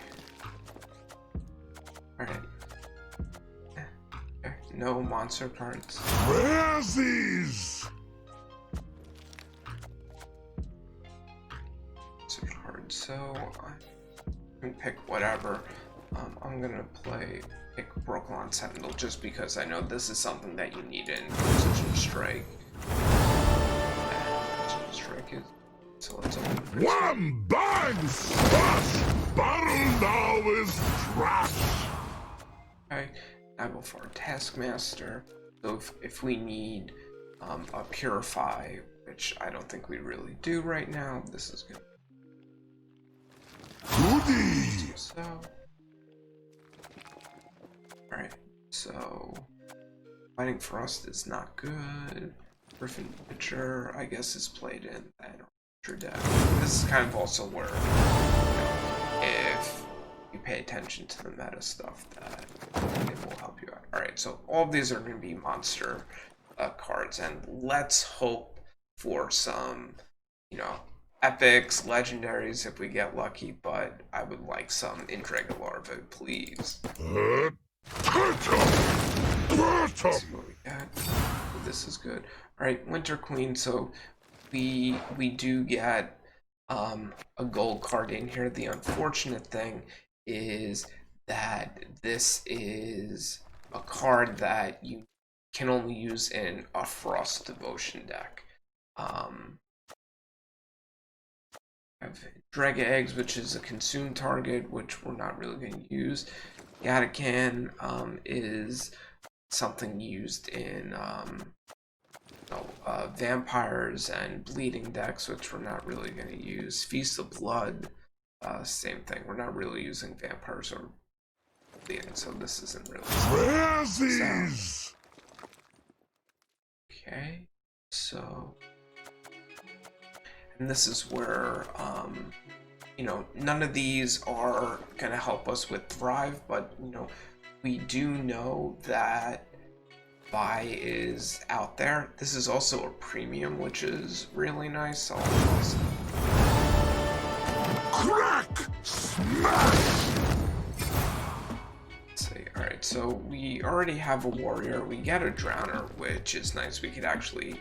Speaker 1: Alright. Okay. No monster cards.
Speaker 2: Razzies!
Speaker 1: Monster cards. So I can pick whatever. I'm gonna play pick Brooklyn Sentinel just because I know this is something that you need in Precision Strike. And Precision Strike is... So let's open this.
Speaker 2: One bang smash! Battle now is trash!
Speaker 1: Okay, now go for a Taskmaster. So if we need a Purify, which I don't think we really do right now, this is good.
Speaker 2: Goody!
Speaker 1: So, alright, so Fighting Frost is not good. Griffin Pitcher, I guess, is played in that deck. This is kind of also where, if you pay attention to the meta stuff, that it will help you out. Alright, so all of these are going to be monster cards, and let's hope for some, epics, legendaries if we get lucky, but I would like some Indragalarva, please. Let's see what we got. This is good. Alright, Winter Queen, so we do get a gold card in here. The unfortunate thing is that this is a card that you can only use in a Frost Devotion deck. I have Drega Eggs, which is a consume target, which we're not really going to use. Gatacan is something used in vampires and bleeding decks, which we're not really going to use. Feast of Blood, same thing. We're not really using vampires or bleeding, so this isn't really.
Speaker 2: Razzies!
Speaker 1: Okay, so, and this is where none of these are going to help us with Thrive, but we do know that Vi is out there. This is also a premium, which is really nice. So
Speaker 2: Crack! Smash!
Speaker 1: let's see. Alright, so we already have a warrior. We get a drowner, which is nice. We could actually,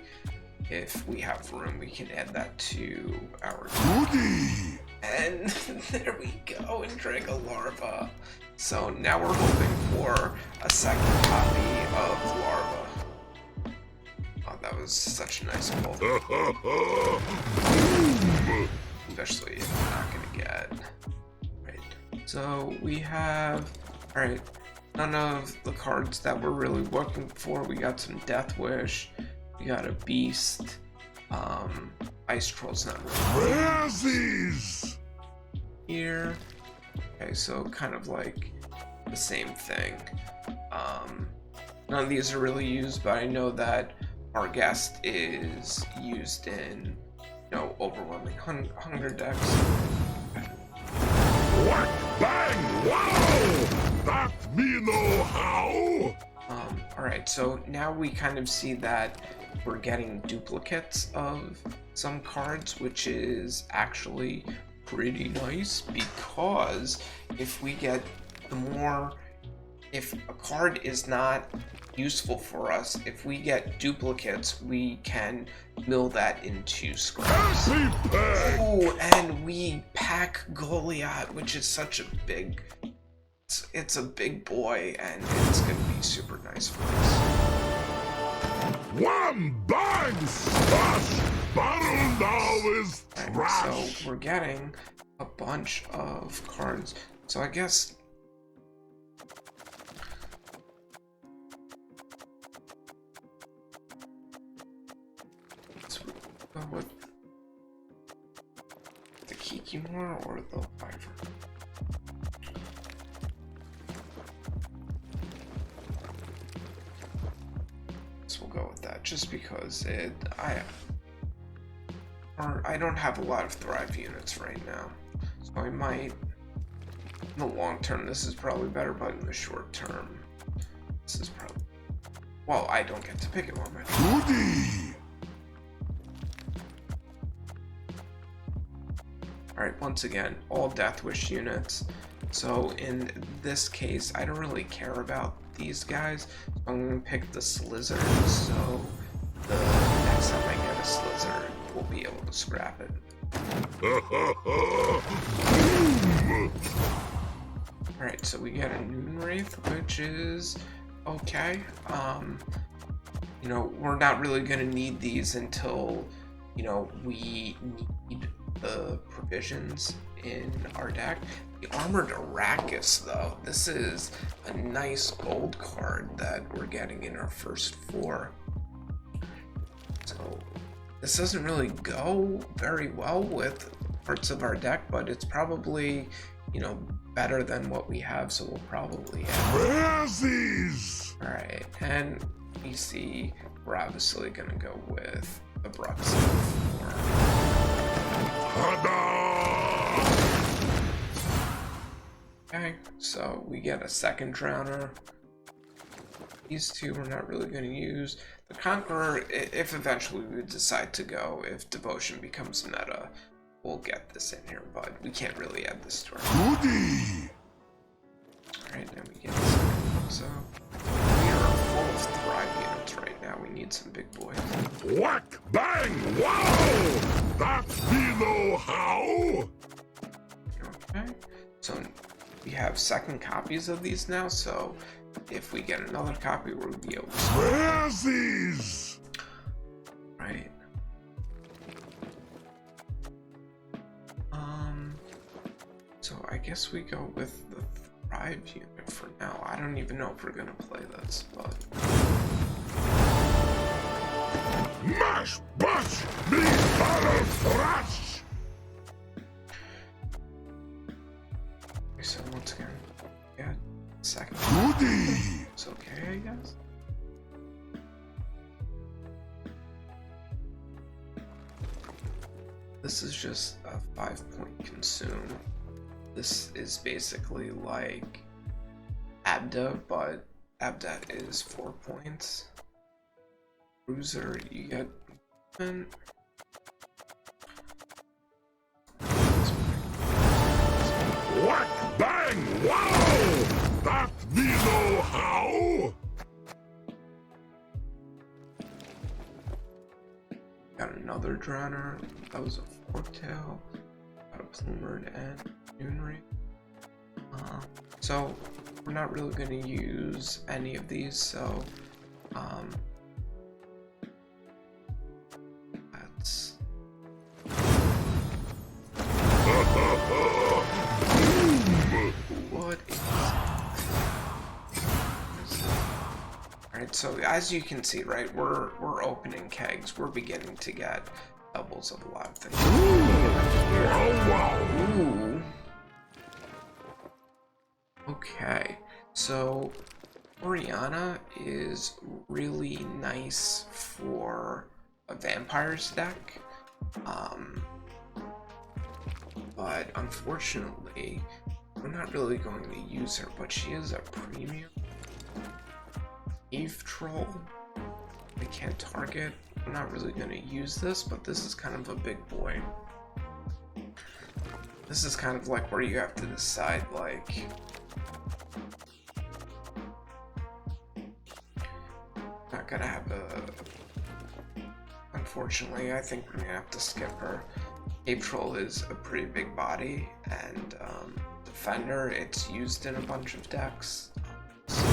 Speaker 1: if we have room, we can add that to our
Speaker 2: Goody!
Speaker 1: And there we go, Indragalarva. So now we're hoping for a second copy of Larva. Oh, that was such a nice pull. Especially if we're not gonna get. Right. So we have, alright, none of the cards that we're really looking for. We got some Death Wish. We got a Beast. Ice Troll's not really
Speaker 2: Razzies!
Speaker 1: here. Okay, so kind of like the same thing. None of these are really used, but I know that our guest is used in, overwhelming hunger decks.
Speaker 2: Whack, bang, wow! That me know how!
Speaker 1: Alright, so now we kind of see that we're getting duplicates of some cards, which is actually pretty nice, because if we get if a card is not useful for us, if we get duplicates, we can mill that into scraps. Oh, and we pack Goliath, which is such a big, it's a big boy, and it's gonna be super nice for us.
Speaker 2: One bang smash! Battle now is trash!
Speaker 1: So we're getting a bunch of cards. So I guess let's go with the Kikimora or the Fiver. So we'll go with that, just because I don't have a lot of Thrive units right now, so I might, in the long term, this is probably better, but in the short term, this is probably, well, I don't get to pick it on my
Speaker 2: Goody!
Speaker 1: Alright, once again, all Death Wish units. So in this case, I don't really care about these guys. So I'm going to pick the Slizzard, so the next time I get a Slizzard, we'll be able to scrap it. Alright, so we get a Noon Wraith, which is okay. You know, we're not really gonna need these until, you know, we need the provisions in our deck. The Armored Arrakis, though, this is a nice gold card that we're getting in our first 4. So this doesn't really go very well with parts of our deck, but it's probably, you know, better than what we have, so we'll probably have. Alright, and you see we're obviously gonna go with the Bruxen 4. Okay, so we get a second Drowner. These two we're not really going to use. The Conqueror, if eventually we decide to go, if Devotion becomes meta, we'll get this in here, but we can't really add this to our
Speaker 2: Goody!
Speaker 1: Alright, now we get the second one, so we are full of Thrive units right now. We need some big boys.
Speaker 2: Whack! Bang! Wow! That we know how!
Speaker 1: Okay, so we have second copies of these now, so if we get another copy, we'll be able to.
Speaker 2: Razzies!
Speaker 1: Right. So I guess we go with the Thrive unit for now. I don't even know if we're gonna play this, but.
Speaker 2: Mash! Bash! Me barrel thrash!
Speaker 1: Okay, so once again, yeah, second.
Speaker 2: Goody!
Speaker 1: It's okay, I guess. This is just a 5-point consume. This is basically like Abda, but Abda is 4 points. Bruiser, you get movement.
Speaker 2: Whack! Bang! Wow! That we know how!
Speaker 1: Got another Drowner. That was a Forktail. Got a Plumered and Noonry. So we're not really going to use any of these. So that's. What is? Alright, so as you can see, right, we're opening kegs. We're beginning to get doubles of a lot of things. Ooh. Okay, so Oriana is really nice for a vampires deck. But unfortunately, we're not really going to use her, but she is a premium Eve Troll. We can't target. I'm not really going to use this, but this is kind of a big boy. This is kind of like where you have to decide, like, not gonna have a. Unfortunately, I think we're gonna have to skip her. Eve Troll is a pretty big body, and Defender, it's used in a bunch of decks. So,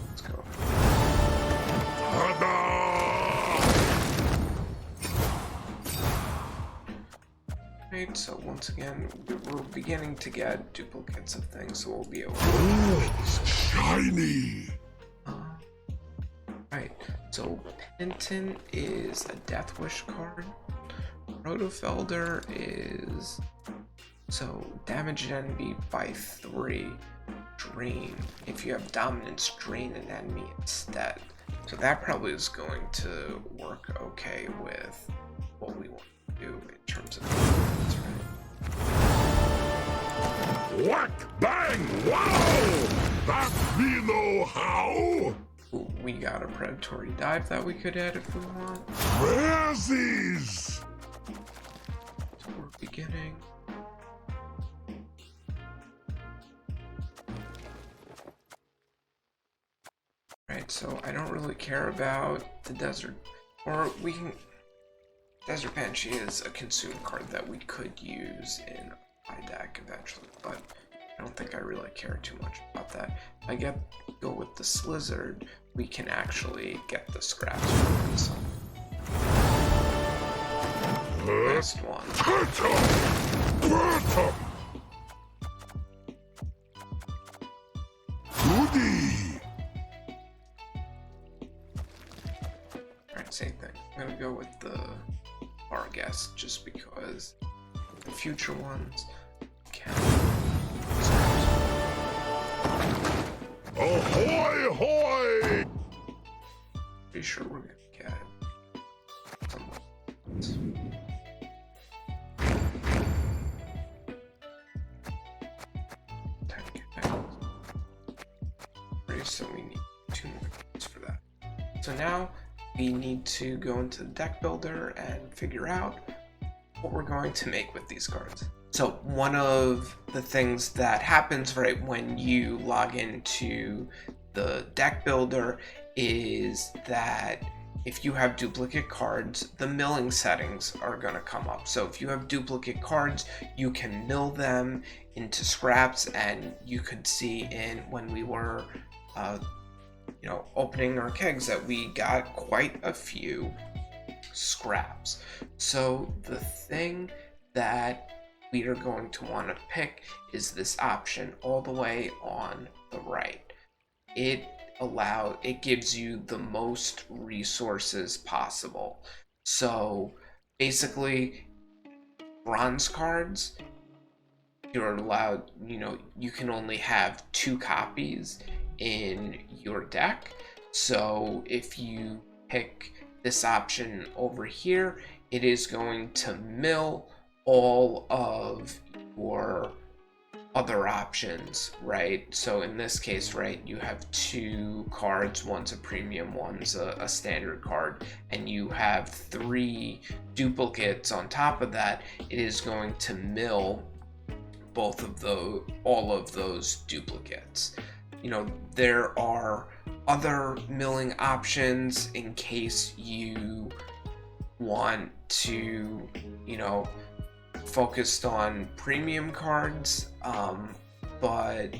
Speaker 1: let's go. Right, so once again, we're beginning to get duplicates of things, so we'll be able to.
Speaker 2: Oh, shiny!
Speaker 1: Right, so Penitent is a Death Wish card. Rotofelder is so damage an enemy by 3, drain. If you have dominance, drain an enemy instead. So that probably is going to work okay with what we want to do in terms of dominance, right?
Speaker 2: Whack! Bang! Wow! That we know how!
Speaker 1: Ooh, we got a predatory dive that we could add if we want.
Speaker 2: Razzies!
Speaker 1: So we're beginning. Right, so I don't really care about the desert, or we can. Desert Banshee is a consume card that we could use in my deck eventually, but I don't think I really care too much about that. If I go with the Slizzard, we can actually get the scraps from this one. Last one. Alright, same thing. I'm gonna go with the Argus just because the future ones can.
Speaker 2: Ahoy, hoy!
Speaker 1: Pretty sure we're gonna get some. So we need 2 more keys for that. So now we need to go into the deck builder and figure out what we're going to make with these cards. So one of the things that happens right when you log into the deck builder is that if you have duplicate cards, the milling settings are going to come up. So if you have duplicate cards, you can mill them into scraps, and you could see in when we were opening our kegs that we got quite a few scraps. So the thing that we are going to want to pick is this option all the way on the right. It gives you the most resources possible. So basically, bronze cards, you're allowed, you can only have 2 copies in your deck. So if you pick this option over here, it is going to mill all of your other options, right? So in this case, right, you have 2 cards, one's a premium, one's a standard card, and you have 3 duplicates on top of that. It is going to mill all of those duplicates. There are other milling options in case you want to, focused on premium cards, but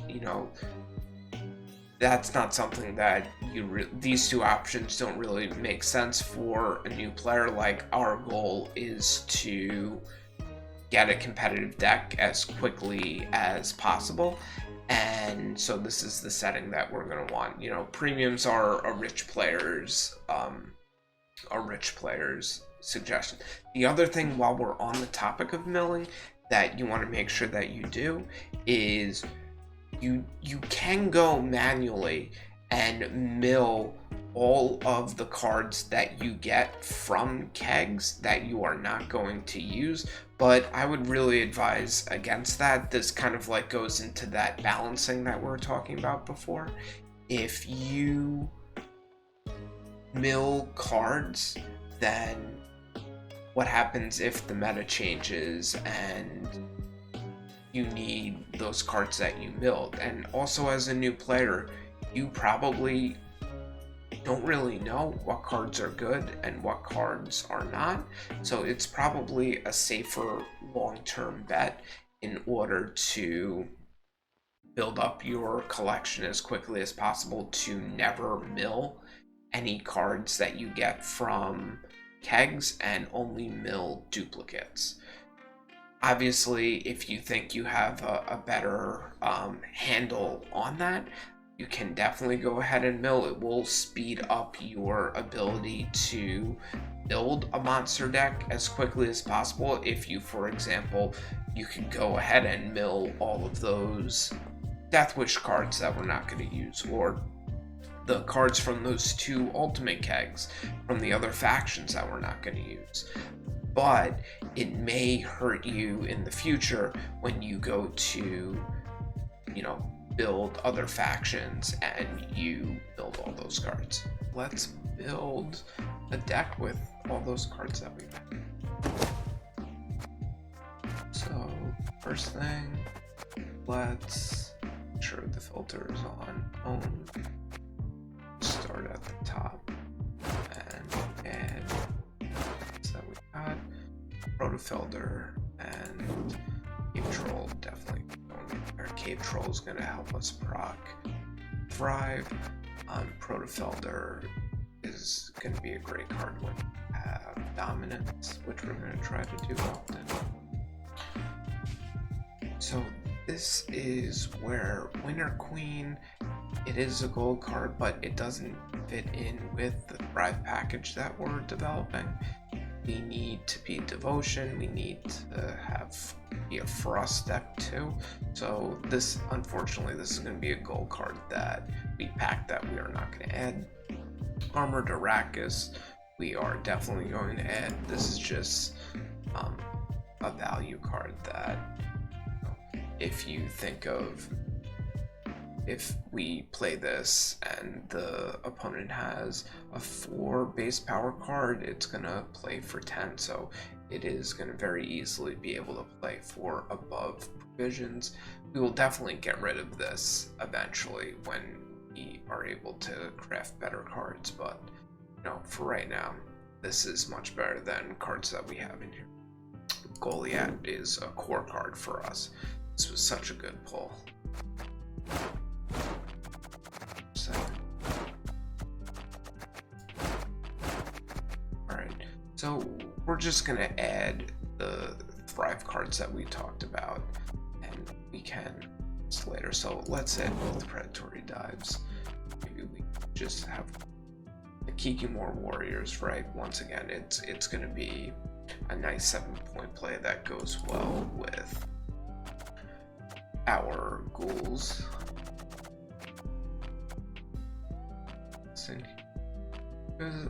Speaker 1: that's not something that these 2 options don't really make sense for a new player. Like, our goal is to get a competitive deck as quickly as possible, and so this is the setting that we're going to want. Premiums are a rich player's suggestion. The other thing, while we're on the topic of milling, that you want to make sure that you do is you can go manually and mill all of the cards that you get from kegs that you are not going to use, but I would really advise against that. This kind of goes into that balancing that we were talking about before. If you mill cards, then what happens if the meta changes and you need those cards that you milled? And also, as a new player, you probably don't really know what cards are good and what cards are not. So it's probably a safer long-term bet in order to build up your collection as quickly as possible to never mill any cards that you get from kegs and only mill duplicates. Obviously, if you think you have a better handle on that, you can definitely go ahead and mill. It will speed up your ability to build a monster deck as quickly as possible. If you, for example, you can go ahead and mill all of those Death Wish cards that we're not going to use, or the cards from those 2 ultimate kegs from the other factions that we're not going to use. But it may hurt you in the future when you go to, build other factions and you build all those cards. Let's build a deck with all those cards that we got. So first thing, let's make sure the filter is on home. Start at the top and add so we got Rotofelder and Cave Troll, definitely going in there. Cave Troll is going to help us proc Thrive. Protofelder is going to be a great card when we have Dominance, which we're going to try to do often. So this is where Winter Queen, it is a gold card, but it doesn't fit in with the Thrive package that we're developing. We need to be Devotion, we need to be a Frost deck too. So this, unfortunately, this is going to be a gold card that we packed that we are not going to add. Armored Arrakis, we are definitely going to add. This is just a value card that, if you think of, if we play this and the opponent has a 4 base power card, it's gonna play for 10, so it is gonna very easily be able to play for above provisions. We will definitely get rid of this eventually when we are able to craft better cards, but for right now, this is much better than cards that we have in here. Goliath is a core card for us. This was such a good pull. Alright, so we're just gonna add the Thrive cards that we talked about, and we can later. So let's add both Predatory Dives. Maybe we just have the Kikimor Warriors, right? Once again, it's gonna be a nice 7-point play that goes well with our ghouls. Because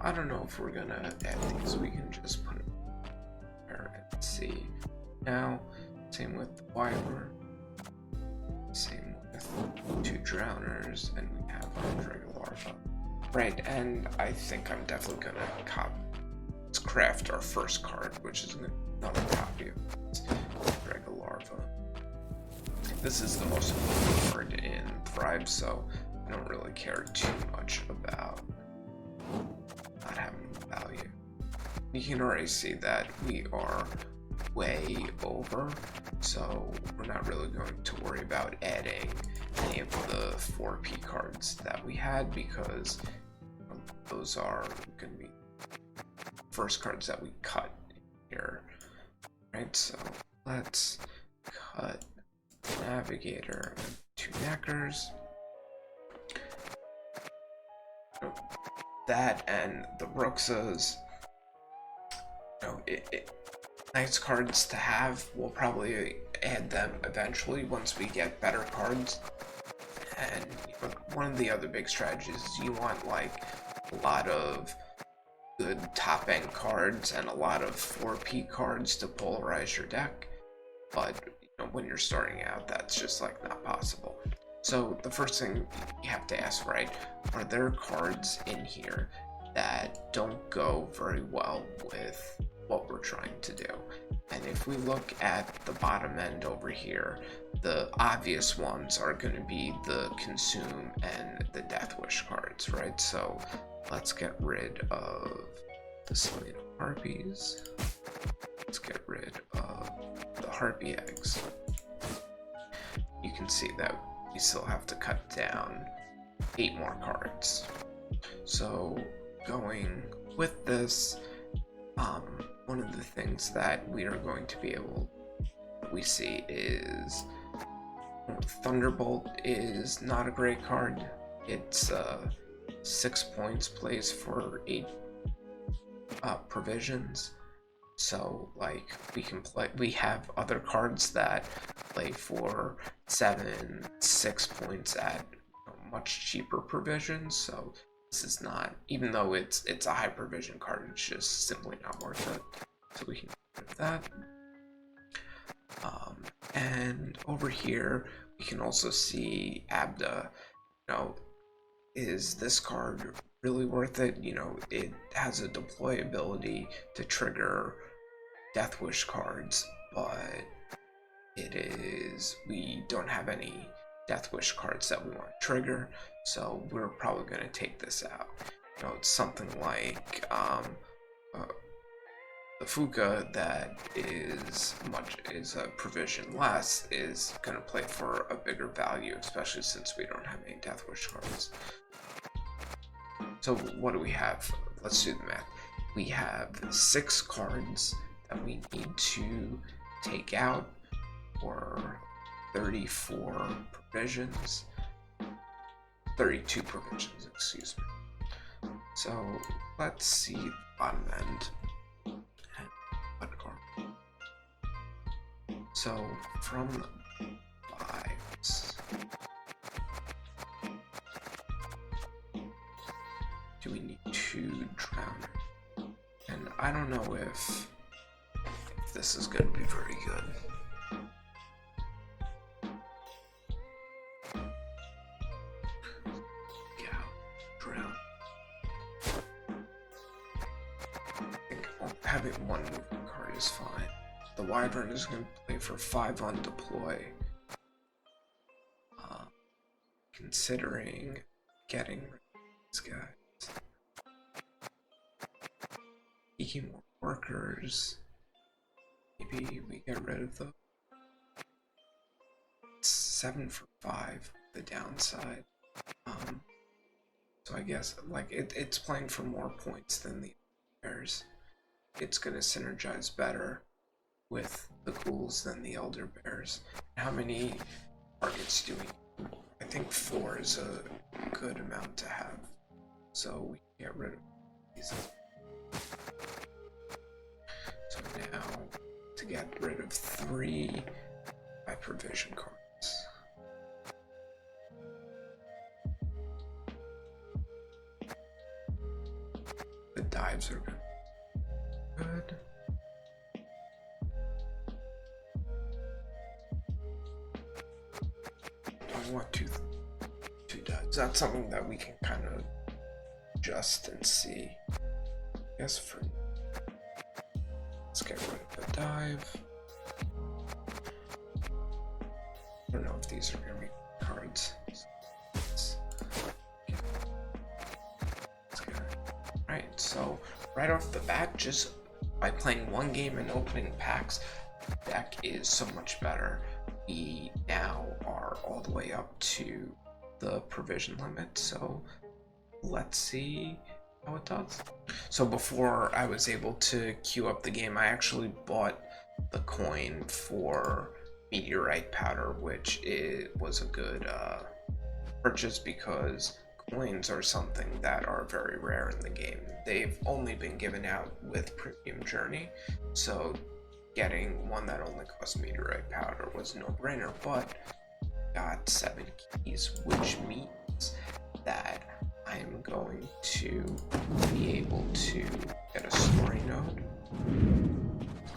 Speaker 1: I don't know if we're gonna add these. We can just put it there and see. Now, same with the Wyvern, same with 2 Drowners, and we have our Dragolarva. Right, and I think I'm definitely gonna let's craft our first card, which is another copy of Dragolarva. This is the most important card in Thrive, so I don't really care too much about not having value. You can already see that we are way over, so we're not really going to worry about adding any of the 4P cards that we had, because those are going to be first cards that we cut here. Right, so let's cut Navigator and 2 Neckers. That and the Bruxas, nice cards to have. We'll probably add them eventually once we get better cards. And one of the other big strategies is you want like a lot of good top end cards and a lot of 4P cards to polarize your deck. But when you're starting out, that's just like not possible. So the first thing you have to ask, right, are there cards in here that don't go very well with what we're trying to do? And if we look at the bottom end over here, the obvious ones are going to be the Consume and the Death Wish cards, right? So let's get rid of the Slain of Harpies. Let's get rid of the Harpy Eggs. You can see that we still have to cut down 8 more cards. So going with this, one of the things that we are going to be able, we see is Thunderbolt is not a great card. It's 6 points, plays for 8 provisions. So like we have other cards that play for 7, 6 points at much cheaper provisions. So this is not, even though it's a high provision card, it's just simply not worth it. So we can get rid of that. And over here we can also see Abda. Is this card really worth it? It has a deployability to trigger Death Wish cards, but we don't have any Death Wish cards that we want to trigger, so we're probably going to take this out. It's something like the Fuka that is a provision less is gonna play for a bigger value, especially since we don't have any Death Wish cards. So what do we have? Let's do the math. We have 6 cards that we need to take out for 34 provisions. 32 provisions, excuse me. So let's see the bottom end. So from the 5s, do we need 2 Drowner? And I don't know if this is going to be very good. Drown. I think having 1 movement card is fine. The Wyvern is going to play for 5 on deploy. Considering getting rid of these guys. Taking more workers. Maybe we get rid of the 7 for 5, the downside. So I guess like it's playing for more points than the bears. It's gonna synergize better with the ghouls than the elder bears. How many targets do we need? I think 4 is a good amount to have. So we can get rid of these. So now to get rid of 3 by provision cards. The dives are good. I want two dives. That's something that we can kind of adjust and see. I guess for let's get rid of the dive. I don't know if these are gonna be cards. Right, so right off the bat, just by playing 1 game and opening packs, the deck is so much better. We now are all the way up to the provision limit, so let's see how it does. So before I was able to queue up the game, I actually bought the coin for meteorite powder, which was a good purchase because coins are something that are very rare in the game. They've only been given out with Premium Journey, so getting one that only costs meteorite powder was a no-brainer, but got 7 keys, which means that I'm going to be able to get a story node.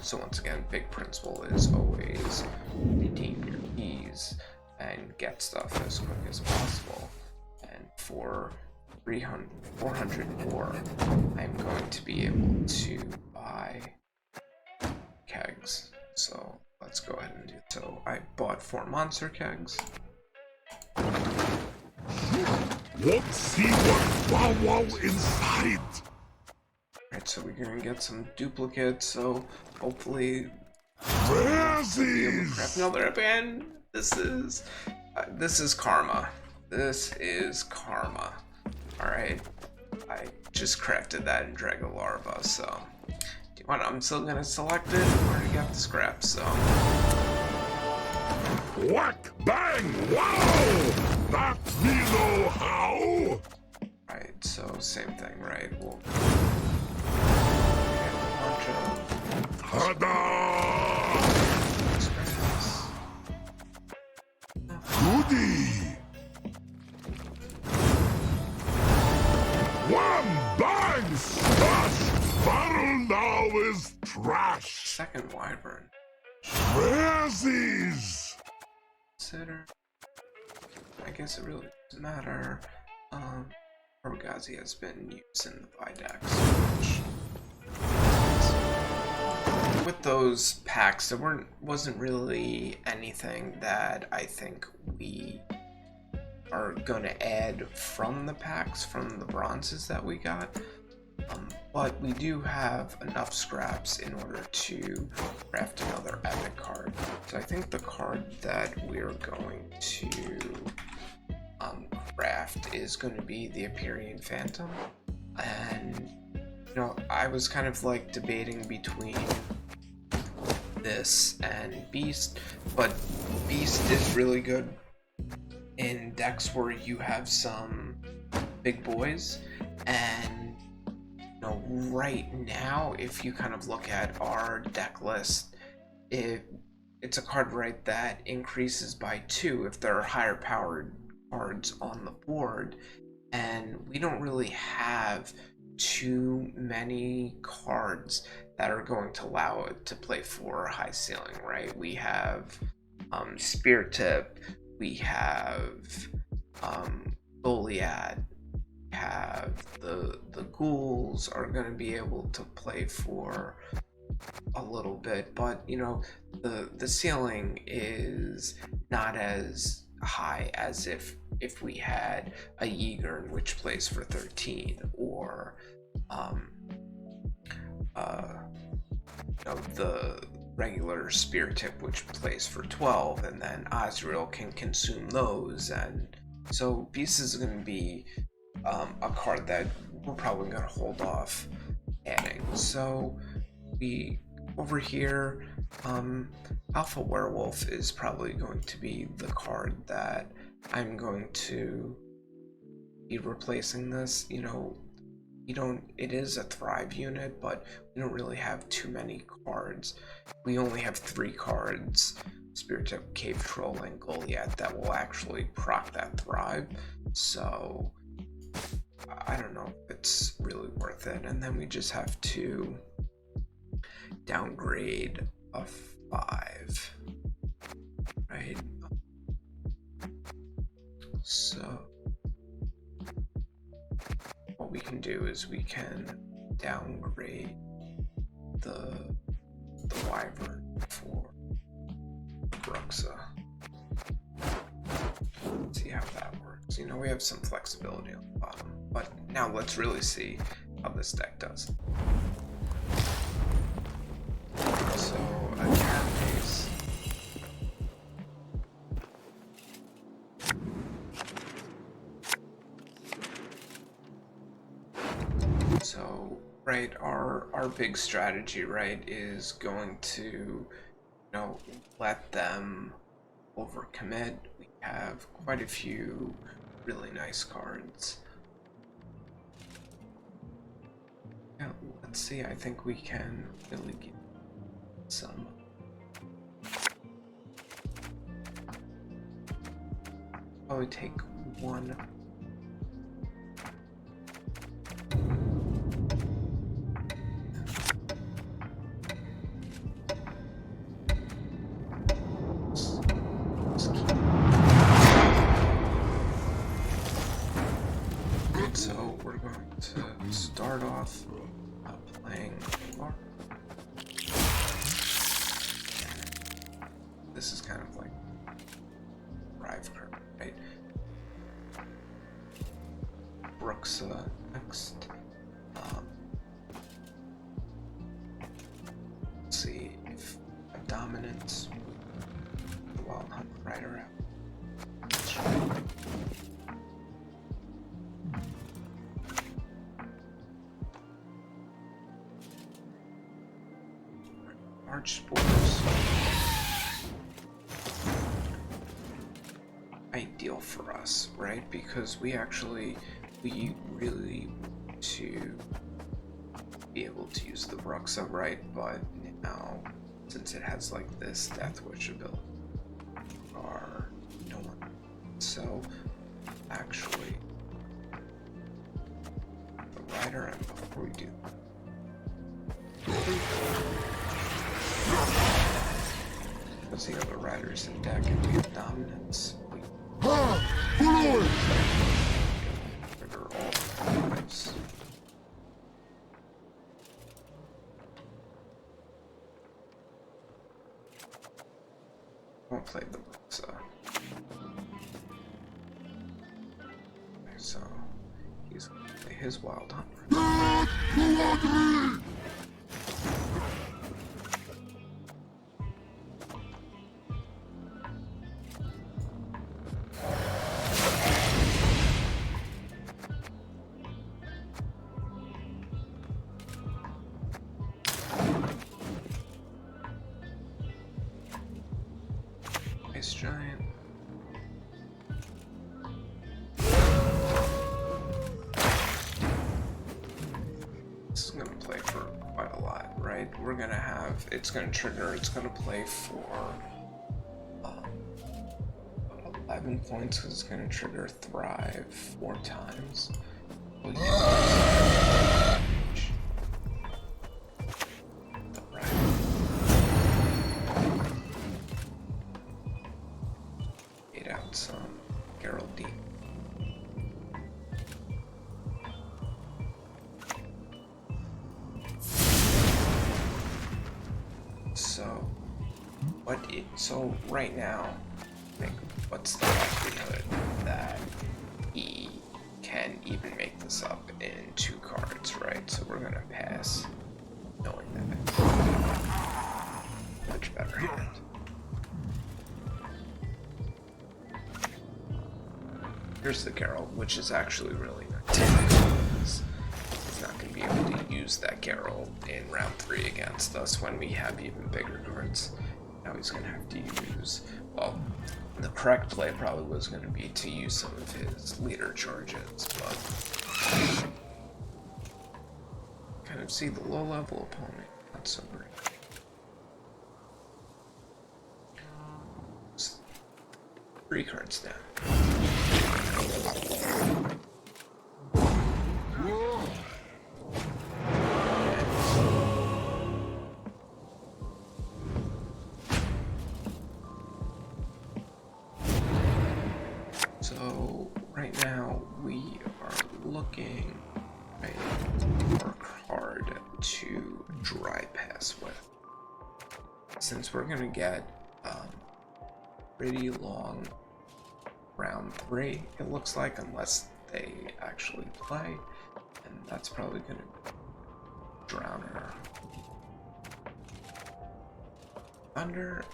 Speaker 1: So once again, big principle is always redeem your keys and get stuff as quick as possible. And for 400 more, I'm going to be able to buy kegs. So let's go ahead and do it. So I bought 4 monster kegs.
Speaker 2: Let's see what wow inside.
Speaker 1: Alright, so we're gonna get some duplicates, so hopefully
Speaker 2: Razzies!
Speaker 1: another band. This is karma. This is karma. Alright. I just crafted that in Dragon Larva, so do you want I'm still gonna select it. I already got the scraps, so
Speaker 2: Whack bang wow! That we know how!
Speaker 1: right, so same thing, right? We'll get a bunch of
Speaker 2: Hada!
Speaker 1: scraps.
Speaker 2: Goody! Wham bang smash! Battle now is trash!
Speaker 1: Second wyvern.
Speaker 2: Razzies!
Speaker 1: Consider. I guess it really doesn't matter. Orgazi has been used in the Videx. With those packs, there wasn't really anything that I think we are gonna add from the packs, from the bronzes that we got. But we do have enough scraps in order to craft another epic card. So I think the card that we're going to craft is going to be the Empyrean Phantom. And, you know, I was kind of like debating between this and Beast, but Beast is really good in decks where you have some big boys. And you know, right now, if you kind of look at our deck list, it's a card right that increases by 2 if there are higher powered cards on the board, and we don't really have too many cards that are going to allow it to play for high ceiling, right? We have Spear Tip, we have Goliath, have the ghouls are going to be able to play for a little bit, but you know, the ceiling is not as high as if we had a Yeager which plays for 13, or you know, the regular Spear Tip which plays for 12, and then Azrael can consume those. And so Beast is going to be a card that we're probably going to hold off adding. So we over here, Alpha Werewolf is probably going to be the card that I'm going to be replacing this. You know, it is a Thrive unit, but we don't really have too many cards. We only have 3 cards, Spirit Tip, Cave Troll, and Goliath, that will actually proc that Thrive. So I don't know if it's really worth it. And then we just have to downgrade a 5, right? So what we can do is we can downgrade the Wyvern for Bruxa. Let's see how that works. You know, we have some flexibility on the bottom, but now let's really see how this deck does. So a carapace. So right, our big strategy, right, is going to, you know, let them overcommit. We have quite a few really nice cards. Yeah, let's see, I think we can really get some. Probably take one. So we're going to start off playing Lark. This is kind of like Thrive card, right? Bruxa next. Let's see if a dominance with the Wild Hunt Rider out. March Spores. Ideal for us, right? Because we really want to be able to use the Bruxa, right? But now, since it has like this Death Wish ability, are no one. So actually, the Rider, and before we do that, because the other riders in deck and we have dominance, we trigger all the lives. Won't play the Bruxa. Okay, so He's gonna play his Wild Hunt. Ice Giant. This is gonna play for quite a lot, right? We're gonna have, it's gonna trigger, it's gonna play for 11 points because it's gonna trigger Thrive 4 times. We'll use out some Geraldine. So right now, I think what's the likelihood that he can even make this up in 2 cards, right? So we're gonna pass knowing that. Much better hand. Here's the Geralt, which is actually really nice. He's not going to be able to use that Geralt in round 3 against us when we have even bigger cards. Now he's going to have to use, well, the correct play probably was going to be to use some of his leader charges, but kind of see the low-level opponent, not so great. 3 cards down. So right now we are looking to work hard to dry pass with. Since we're gonna get pretty long round 3, it looks like, unless they actually play, and that's probably gonna drown her. Thunder,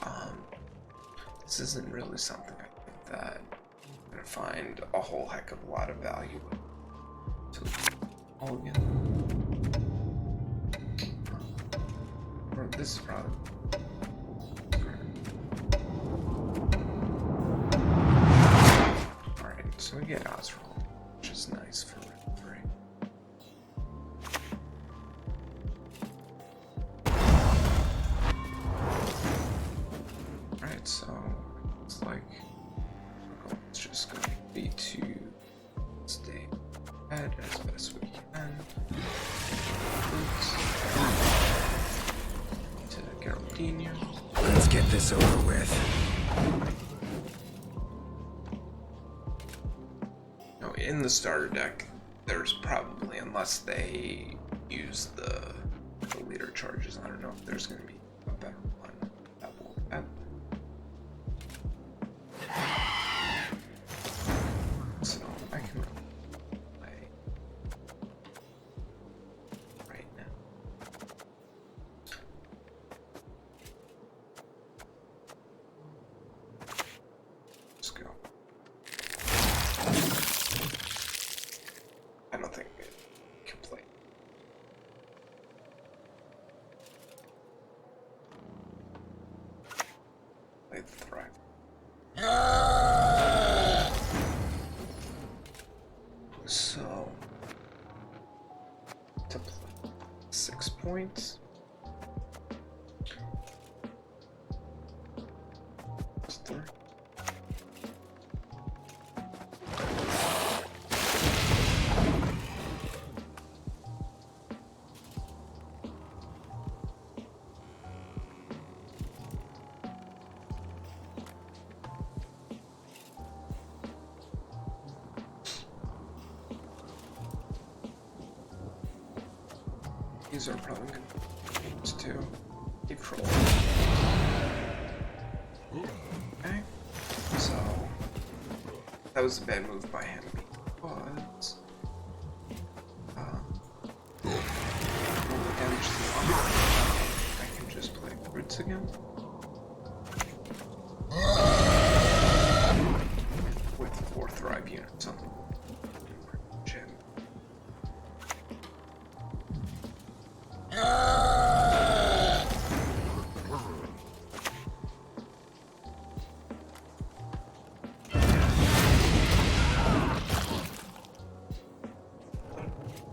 Speaker 1: this isn't really something I think that I'm gonna find a whole heck of a lot of value with. So, all again. Or this is probably. Alright, so we get Osroll, which is nice for round 3. Alright, so it's like it's just going to be to stay ahead as best we can. To Geraldine.
Speaker 3: Let's get this over with.
Speaker 1: No, in the starter deck, there's probably, unless they use the leader charges, I don't know if there's going to be a better one that will have. So I can play right now. Let's go. I don't think it can play. Play the Thrive. So, to play 6 points. That's 3. These are probably good ones too. Keep rolling. Okay. So that was a bad move by him, but again? With 4 Thrive units on shit.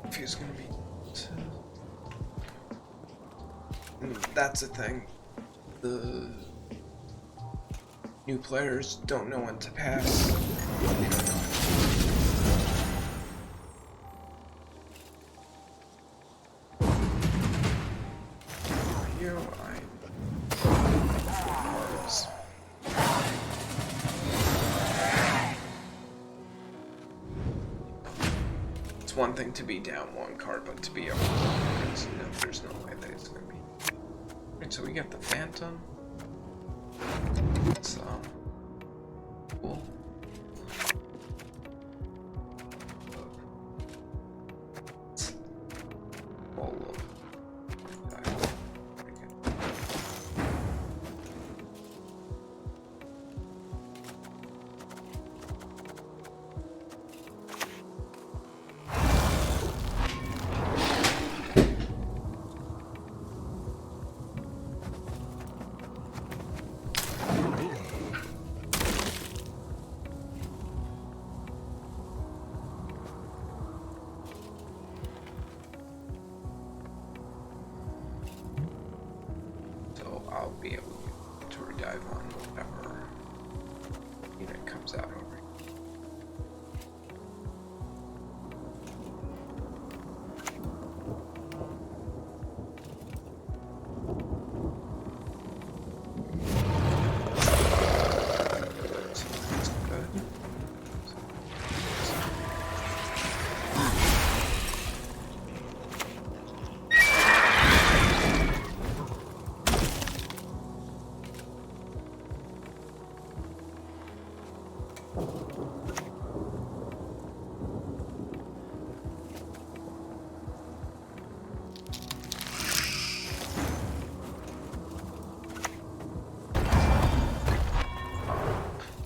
Speaker 1: If he's gonna be. That's the thing. The new players don't know when to pass. They don't know. It's one thing to be down 1 card, but to be up 1 cards, there's no way that it's gonna be. Right, so we get the Phantom. It's cool. I'll be able to redive on whatever unit comes out over here. So that's good.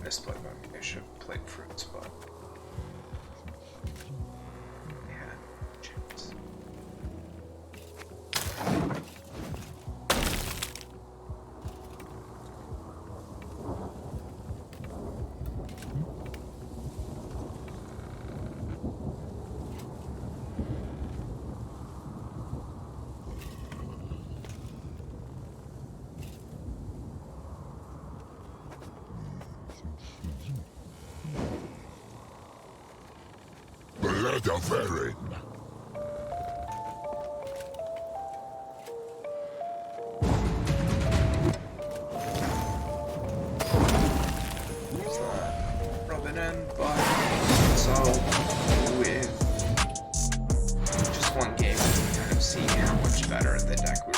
Speaker 1: Misplay by me. I should have played fruits, but yeah, chance.
Speaker 2: Let of Erin.
Speaker 1: Rub it in, but so with just 1 game, we can kind of see how much better the deck we